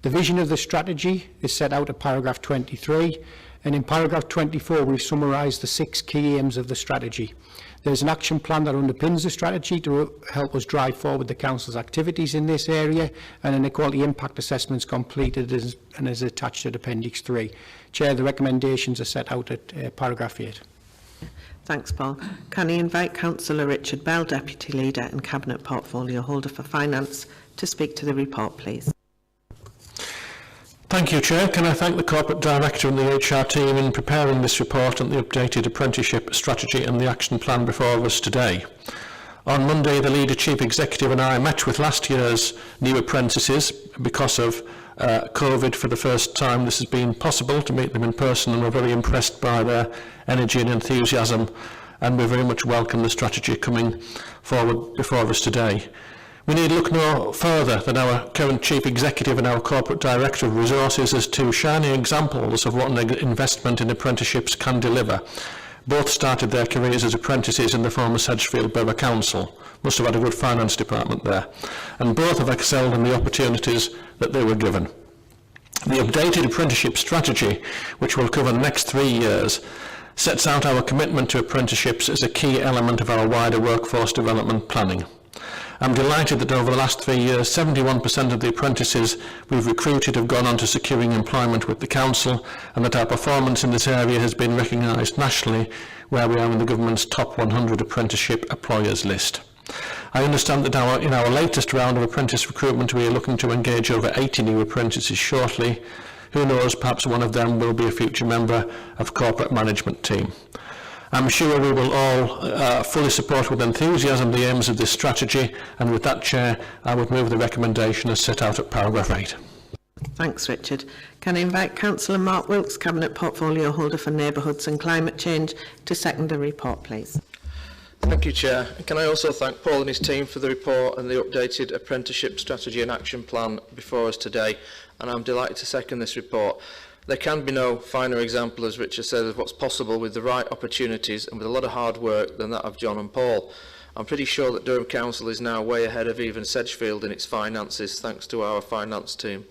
The vision of the strategy is set out at paragraph 23, and in paragraph 24 we've summarised the 6 key aims of the strategy. There's an action plan that underpins the strategy to help us drive forward the Council's activities in this area, and an equality impact assessment is completed and is attached at Appendix 3. Chair, the recommendations are set out at paragraph 8. Thanks, Paul. Can I invite Councillor Richard Bell, Deputy Leader and Cabinet Portfolio Holder for Finance, to speak to the report, please? Thank you, Chair. Can I thank the Corporate Director and the HR team in preparing this report and the updated apprenticeship strategy and the action plan before us today. On Monday, the Leader Chief Executive and I met with last year's new apprentices. Because of COVID, for the first time this has been possible to meet them in person, and we're very impressed by their energy and enthusiasm, and we very much welcome the strategy coming forward before us today. We need look no further than our current Chief Executive and our Corporate Director of Resources as two shining examples of what an investment in apprenticeships can deliver. Both started their careers as apprentices in the former Sedgefield Borough Council. Must have had a good finance department there. And both have excelled in the opportunities that they were given. The updated apprenticeship strategy, which will cover the next 3 years, sets out our commitment to apprenticeships as a key element of our wider workforce development planning. I'm delighted that over the last 3 years, 71% of the apprentices we've recruited have gone on to securing employment with the Council, and that our performance in this area has been recognised nationally, where we are in the Government's top 100 apprenticeship employers list. I understand that in our latest round of apprentice recruitment we are looking to engage over 80 new apprentices shortly. Who knows, perhaps one of them will be a future member of corporate management team. I'm sure we will all fully support with enthusiasm the aims of this strategy, and with that, Chair, I would move the recommendation as set out at paragraph 8. Thanks, Richard. Can I invite Councillor Mark Wilkes, Cabinet Portfolio Holder for Neighbourhoods and Climate Change, to second the report, please? Thank you, Chair. And can I also thank Paul and his team for the report and the updated Apprenticeship Strategy and Action Plan before us today. And I'm delighted to second this report. There can be no finer example, as Richard said, of what's possible with the right opportunities and with a lot of hard work than that of John and Paul. I'm pretty sure that Durham Council is now way ahead of even Sedgefield in its finances, thanks to our finance team.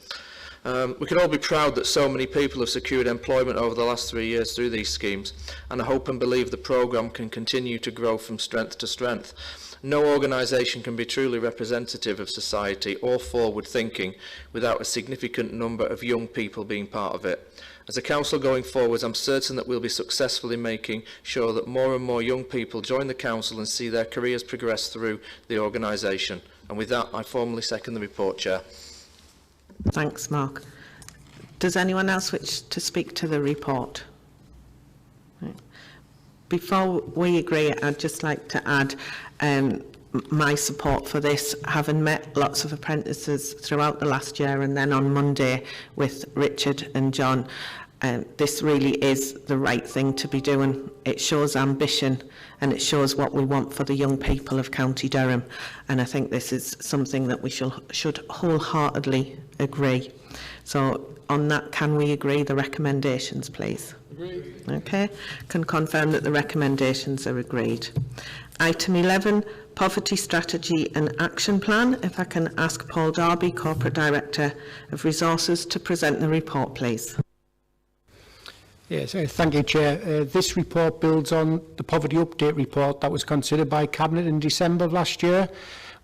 We can all be proud that so many people have secured employment over the last 3 years through these schemes, and I hope and believe the programme can continue to grow from strength to strength. No organisation can be truly representative of society or forward-thinking without a significant number of young people being part of it. As a council going forwards, I'm certain that we'll be successful in making sure that more and more young people join the council and see their careers progress through the organisation. And with that, I formally second the report, Chair. Thanks, Mark. Does anyone else wish to speak to the report? Right. Before we agree, I'd just like to add my support for this, having met lots of apprentices throughout the last year and then on Monday with Richard and John. This really is the right thing to be doing. It shows ambition and it shows what we want for the young people of County Durham. And I think this is something that we should wholeheartedly agree. So on that, can we agree the recommendations, please? Agreed. Okay. Can confirm that the recommendations are agreed. Item 11, Poverty Strategy and Action Plan. If I can ask Paul Darby, Corporate Director of Resources, to present the report, please. Yes, thank you, Chair. This report builds on the Poverty Update report that was considered by Cabinet in December of last year,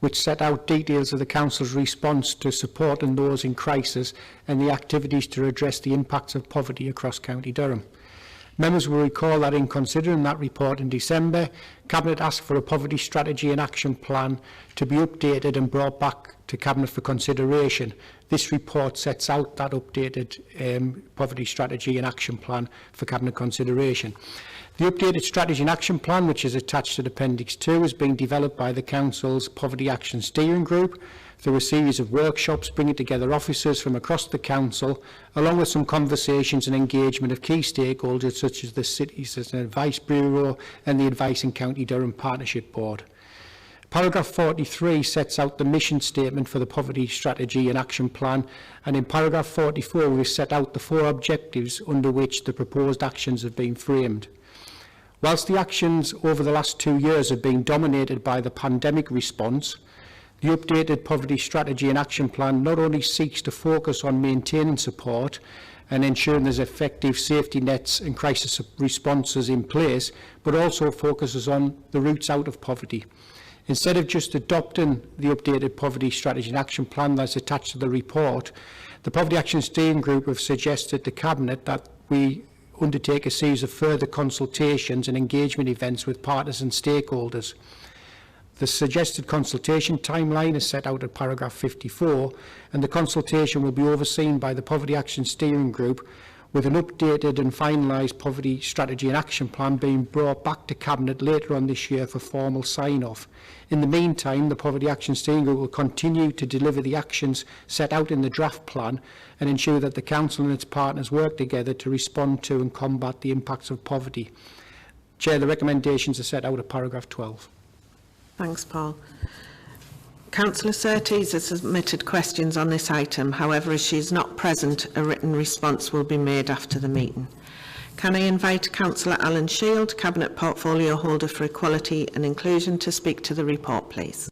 which set out details of the Council's response to supporting those in crisis and the activities to address the impacts of poverty across County Durham. Members will recall that in considering that report in December, Cabinet asked for a Poverty Strategy and Action Plan to be updated and brought back to Cabinet for consideration. This report sets out that updated Poverty Strategy and Action Plan for Cabinet consideration. The updated Strategy and Action Plan, which is attached to Appendix 2, is being developed by the Council's Poverty Action Steering Group through a series of workshops bringing together officers from across the Council, along with some conversations and engagement of key stakeholders such as the Cities Advice Bureau and the Advice in County Durham Partnership Board. Paragraph 43 sets out the mission statement for the Poverty Strategy and Action Plan, and in paragraph 44 we set out the 4 objectives under which the proposed actions have been framed. Whilst the actions over the last 2 years have been dominated by the pandemic response, the updated Poverty Strategy and Action Plan not only seeks to focus on maintaining support and ensuring there's effective safety nets and crisis responses in place, but also focuses on the routes out of poverty. Instead of just adopting the updated Poverty Strategy and Action Plan that's attached to the report, the Poverty Action Steering Group have suggested to Cabinet that we undertake a series of further consultations and engagement events with partners and stakeholders. The suggested consultation timeline is set out at paragraph 54, and the consultation will be overseen by the Poverty Action Steering Group, with an updated and finalised Poverty Strategy and Action Plan being brought back to Cabinet later on this year for formal sign-off. In the meantime, the Poverty Action Steering Group will continue to deliver the actions set out in the draft plan and ensure that the Council and its partners work together to respond to and combat the impacts of poverty. Chair, the recommendations are set out at paragraph 12. Thanks, Paul. Councillor Surtees has submitted questions on this item. However, as she is not present, a written response will be made after the meeting. Can I invite Councillor Alan Shield, Cabinet Portfolio Holder for Equality and Inclusion, to speak to the report, please?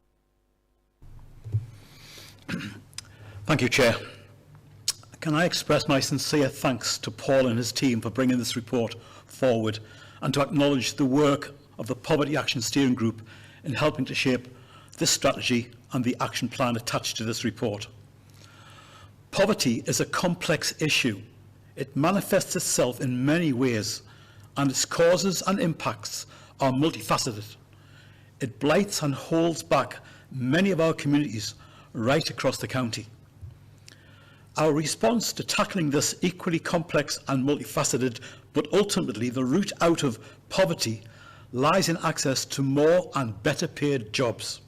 Thank you, Chair. Can I express my sincere thanks to Paul and his team for bringing this report forward, and to acknowledge the work of the Poverty Action Steering Group in helping to shape this strategy and the action plan attached to this report. Poverty is a complex issue. It manifests itself in many ways, and its causes and impacts are multifaceted. It blights and holds back many of our communities right across the county. Our response to tackling this equally complex and multifaceted, but ultimately the route out of poverty, lies in access to more and better paid jobs,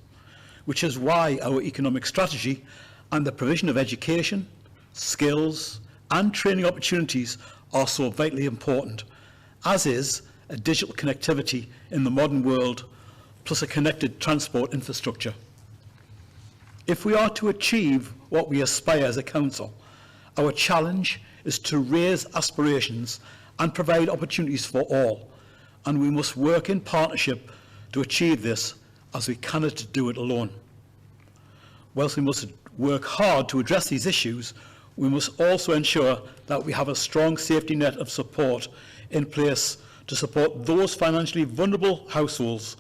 which is why our economic strategy and the provision of education, skills and training opportunities are so vitally important, as is a digital connectivity in the modern world, plus a connected transport infrastructure. If we are to achieve what we aspire as a council, our challenge is to raise aspirations and provide opportunities for all, and we must work in partnership to achieve this, as we cannot do it alone. Whilst we must work hard to address these issues, we must also ensure that we have a strong safety net of support in place to support those financially vulnerable households,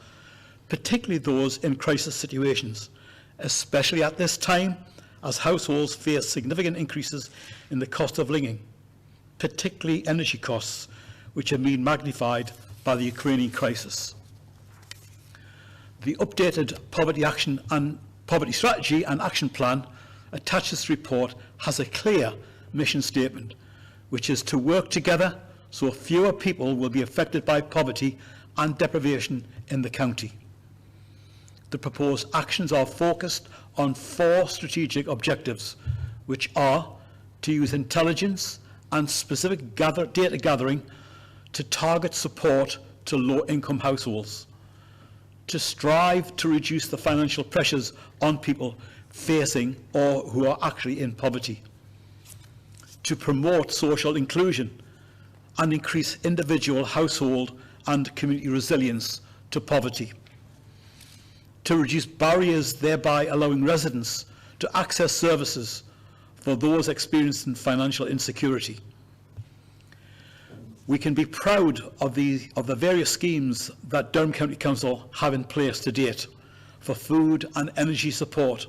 particularly those in crisis situations, especially at this time as households face significant increases in the cost of living, particularly energy costs, which have been magnified by the Ukrainian crisis. The updated Poverty Strategy and Action Plan attached to this report has a clear mission statement, which is to work together so fewer people will be affected by poverty and deprivation in the county. The proposed actions are focused on 4 strategic objectives, which are to use intelligence and specific data gathering to target support to low-income households, to strive to reduce the financial pressures on people facing or who are actually in poverty, to promote social inclusion and increase individual, household and community resilience to poverty, to reduce barriers, thereby allowing residents to access services for those experiencing financial insecurity. We can be proud of the various schemes that Durham County Council have in place to date for food and energy support,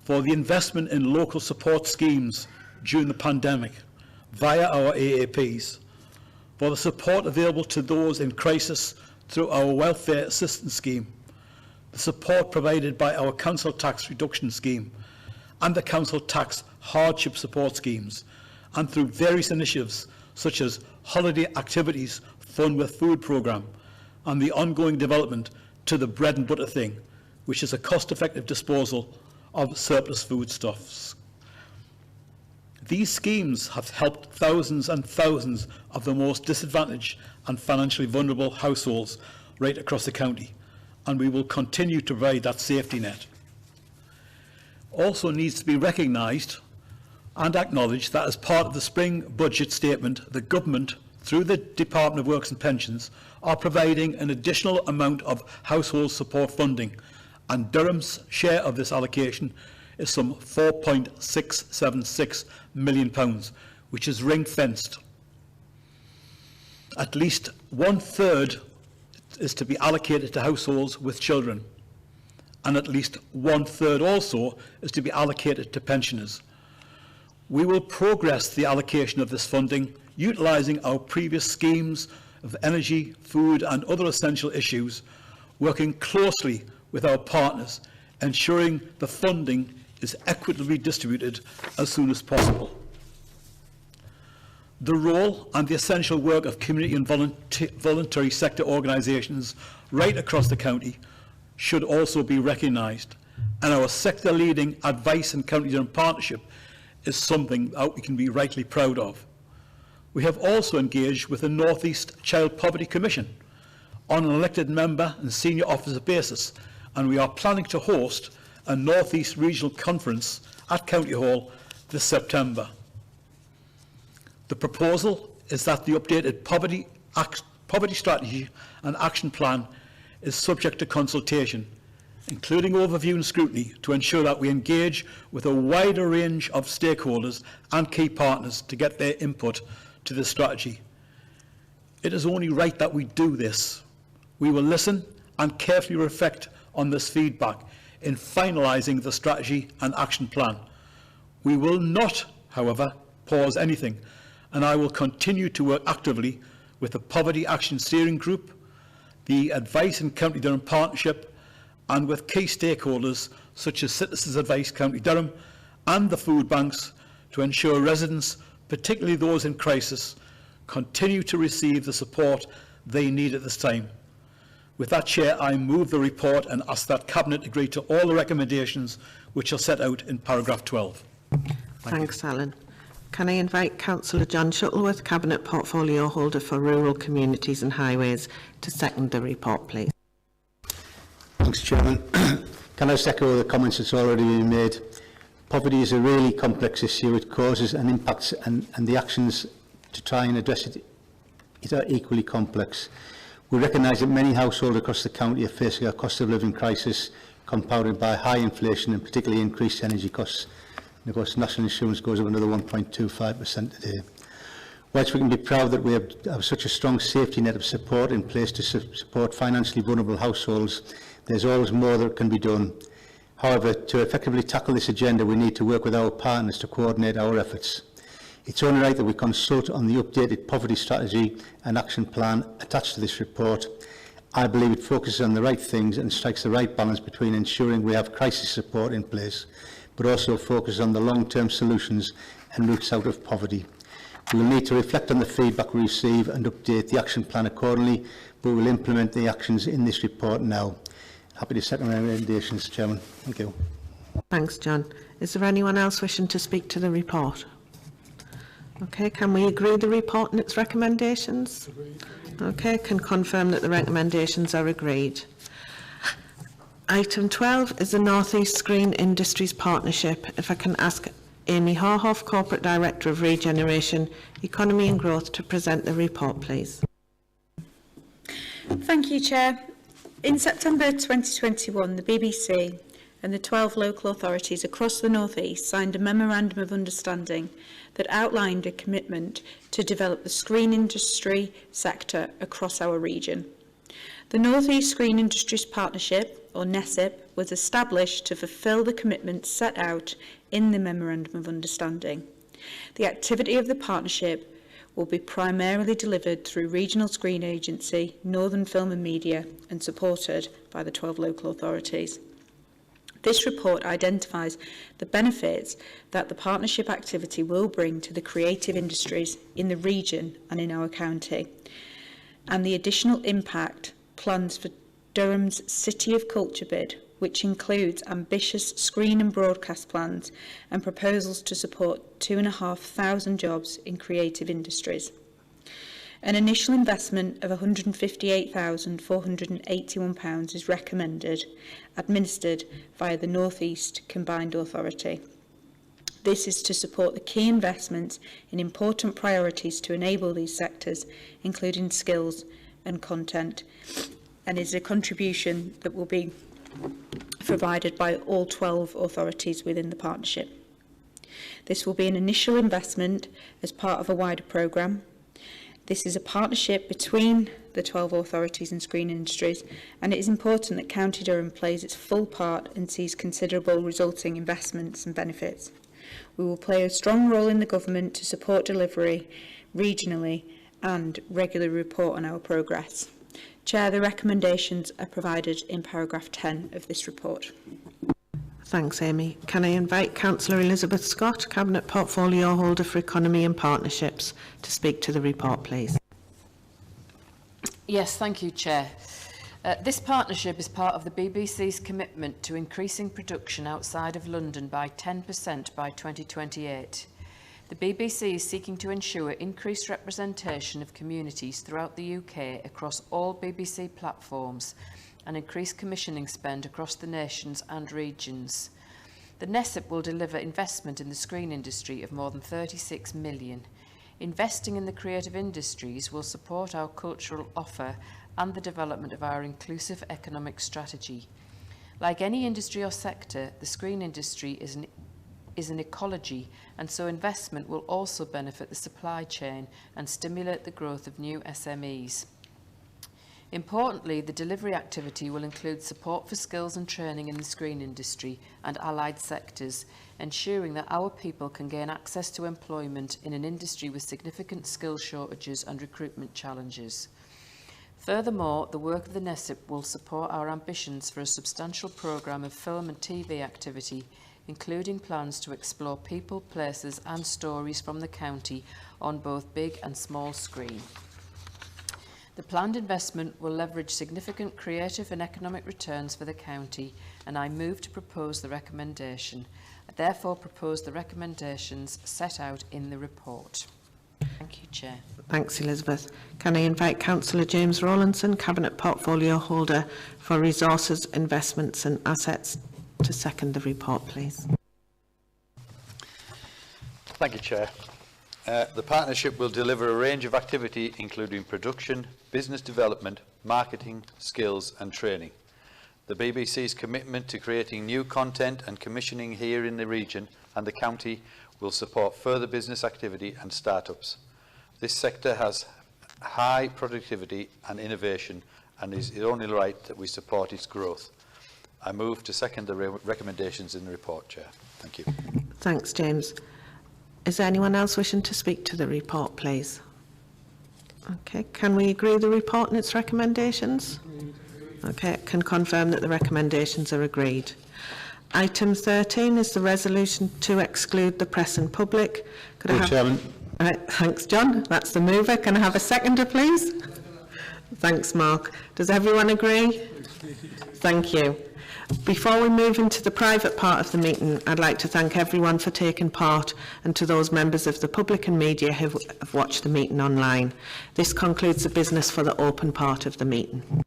for the investment in local support schemes during the pandemic via our AAPs, for the support available to those in crisis through our welfare assistance scheme, the support provided by our council tax reduction scheme and the council tax hardship support schemes, and through various initiatives such as Holiday Activities Fun with Food programme and the ongoing development to the bread and butter thing, which is a cost-effective disposal of surplus foodstuffs. These schemes have helped thousands and thousands of the most disadvantaged and financially vulnerable households right across the county, and we will continue to provide that safety net. Also needs to be recognised and acknowledged that as part of the spring budget statement, the government, through the Department of Works and Pensions, are providing an additional amount of household support funding, and Durham's share of this allocation is some £4.676 million, which is ring-fenced. At least 1/3 is to be allocated to households with children, and at least 1/3 also is to be allocated to pensioners. We will progress the allocation of this funding, utilising our previous schemes of energy, food and other essential issues, working closely with our partners, ensuring the funding is equitably distributed as soon as possible. The role and the essential work of community and voluntary sector organisations right across the county should also be recognised, and our sector-leading advice and County Durham partnership is something that we can be rightly proud of. We have also engaged with the North East Child Poverty Commission on an elected member and senior officer basis, and we are planning to host a North East Regional Conference at County Hall this September. The proposal is that the updated Poverty Strategy and Action Plan is subject to consultation, including overview and scrutiny, to ensure that we engage with a wider range of stakeholders and key partners to get their input to this strategy. It is only right that we do this. We will listen and carefully reflect on this feedback in finalising the strategy and action plan. We will not, however, pause anything, and I will continue to work actively with the Poverty Action Steering Group, the Advice and County Durham Partnership, and with key stakeholders such as Citizens Advice County Durham and the food banks to ensure residents, particularly those in crisis, continue to receive the support they need at this time. With that, Chair, I move the report and ask that Cabinet agree to all the recommendations which are set out in paragraph 12. Thanks, Alan. Can I invite Councillor John Shuttleworth, Cabinet Portfolio Holder for Rural Communities and Highways, to second the report, please? Thanks, Chairman. Can I just echo the comments that's already been made? Poverty is a really complex issue. It causes and impacts, and the actions to try and address it are equally complex. We recognise that many households across the county are facing a cost of living crisis compounded by high inflation and particularly increased energy costs. And of course, national insurance goes up another 1.25% today. Whilst we can be proud that we have such a strong safety net of support in place to support financially vulnerable households, there's always more that can be done. However, to effectively tackle this agenda, we need to work with our partners to coordinate our efforts. It's only right that we consult on the updated poverty strategy and action plan attached to this report. I believe it focuses on the right things and strikes the right balance between ensuring we have crisis support in place, but also focuses on the long-term solutions and routes out of poverty. We will need to reflect on the feedback we receive and update the action plan accordingly, but we will implement the actions in this report now. Happy to second my recommendations, Chairman. Thank you. Thanks, John. Is there anyone else wishing to speak to the report? Okay, can we agree the report and its recommendations? Okay, can confirm that the recommendations are agreed. Item 12 is the North East Screen Industries Partnership. If I can ask Amy Horhoff, Corporate Director of Regeneration, Economy and Growth, to present the report, please. Thank you, Chair. In September 2021, the BBC and the 12 local authorities across the North East signed a Memorandum of Understanding that outlined a commitment to develop the screen industry sector across our region. The North East Screen Industries Partnership, or NESIP, was established to fulfil the commitments set out in the Memorandum of Understanding. The activity of the partnership will be primarily delivered through Regional Screen Agency, Northern Film and Media, and supported by the 12 local authorities. This report identifies the benefits that the partnership activity will bring to the creative industries in the region and in our county, and the additional impact plans for Durham's City of Culture bid, which includes ambitious screen and broadcast plans and proposals to support 2,500 jobs in creative industries. An initial investment of £158,481 is recommended, administered via the North East Combined Authority. This is to support the key investments in important priorities to enable these sectors, including skills and content, and is a contribution that will be provided by all 12 authorities within the partnership. This will be an initial investment as part of a wider programme. This is a partnership between the 12 authorities and screen industries, and it is important that County Durham plays its full part and sees considerable resulting investments and benefits. We will play a strong role in the government to support delivery regionally and regularly report on our progress. Chair, the recommendations are provided in paragraph 10 of this report. Thanks, Amy. Can I invite Councillor Elizabeth Scott, Cabinet Portfolio Holder for Economy and Partnerships, to speak to the report, please? Yes, thank you, Chair. This partnership is part of the BBC's commitment to increasing production outside of London by 10% by 2028. The BBC is seeking to ensure increased representation of communities throughout the UK across all BBC platforms and increase commissioning spend across the nations and regions. The NESIP will deliver investment in the screen industry of more than 36 million. Investing in the creative industries will support our cultural offer and the development of our inclusive economic strategy. Like any industry or sector, the screen industry is an ecology, and so investment will also benefit the supply chain and stimulate the growth of new SMEs. Importantly, the delivery activity will include support for skills and training in the screen industry and allied sectors, ensuring that our people can gain access to employment in an industry with significant skill shortages and recruitment challenges. Furthermore, the work of the NESIP will support our ambitions for a substantial programme of film and TV activity, including plans to explore people, places and stories from the county on both big and small screen. The planned investment will leverage significant creative and economic returns for the county, and I move to propose the recommendation. I therefore propose the recommendations set out in the report. Thank you, Chair. Thanks, Elizabeth. Can I invite Councillor James Rawlinson, Cabinet Portfolio Holder for Resources, Investments and Assets, to second the report, please? Thank you, Chair. The partnership will deliver a range of activity including production, business development, marketing, skills and training. The BBC's commitment to creating new content and commissioning here in the region and the county will support further business activity and start-ups. This sector has high productivity and innovation and is only right that we support its growth. I move to second the recommendations in the report, Chair. Thank you. Thanks, James. Is there anyone else wishing to speak to the report, please? Okay, can we agree the report and its recommendations? Okay, I can confirm that the recommendations are agreed. Item 13 is the resolution to exclude the press and public. Could I have... Chairman. All right, thanks, John. That's the mover. Can I have a seconder, please? Thanks, Mark. Does everyone agree? Thank you. Before we move into the private part of the meeting, I'd like to thank everyone for taking part and to those members of the public and media who have watched the meeting online. This concludes the business for the open part of the meeting.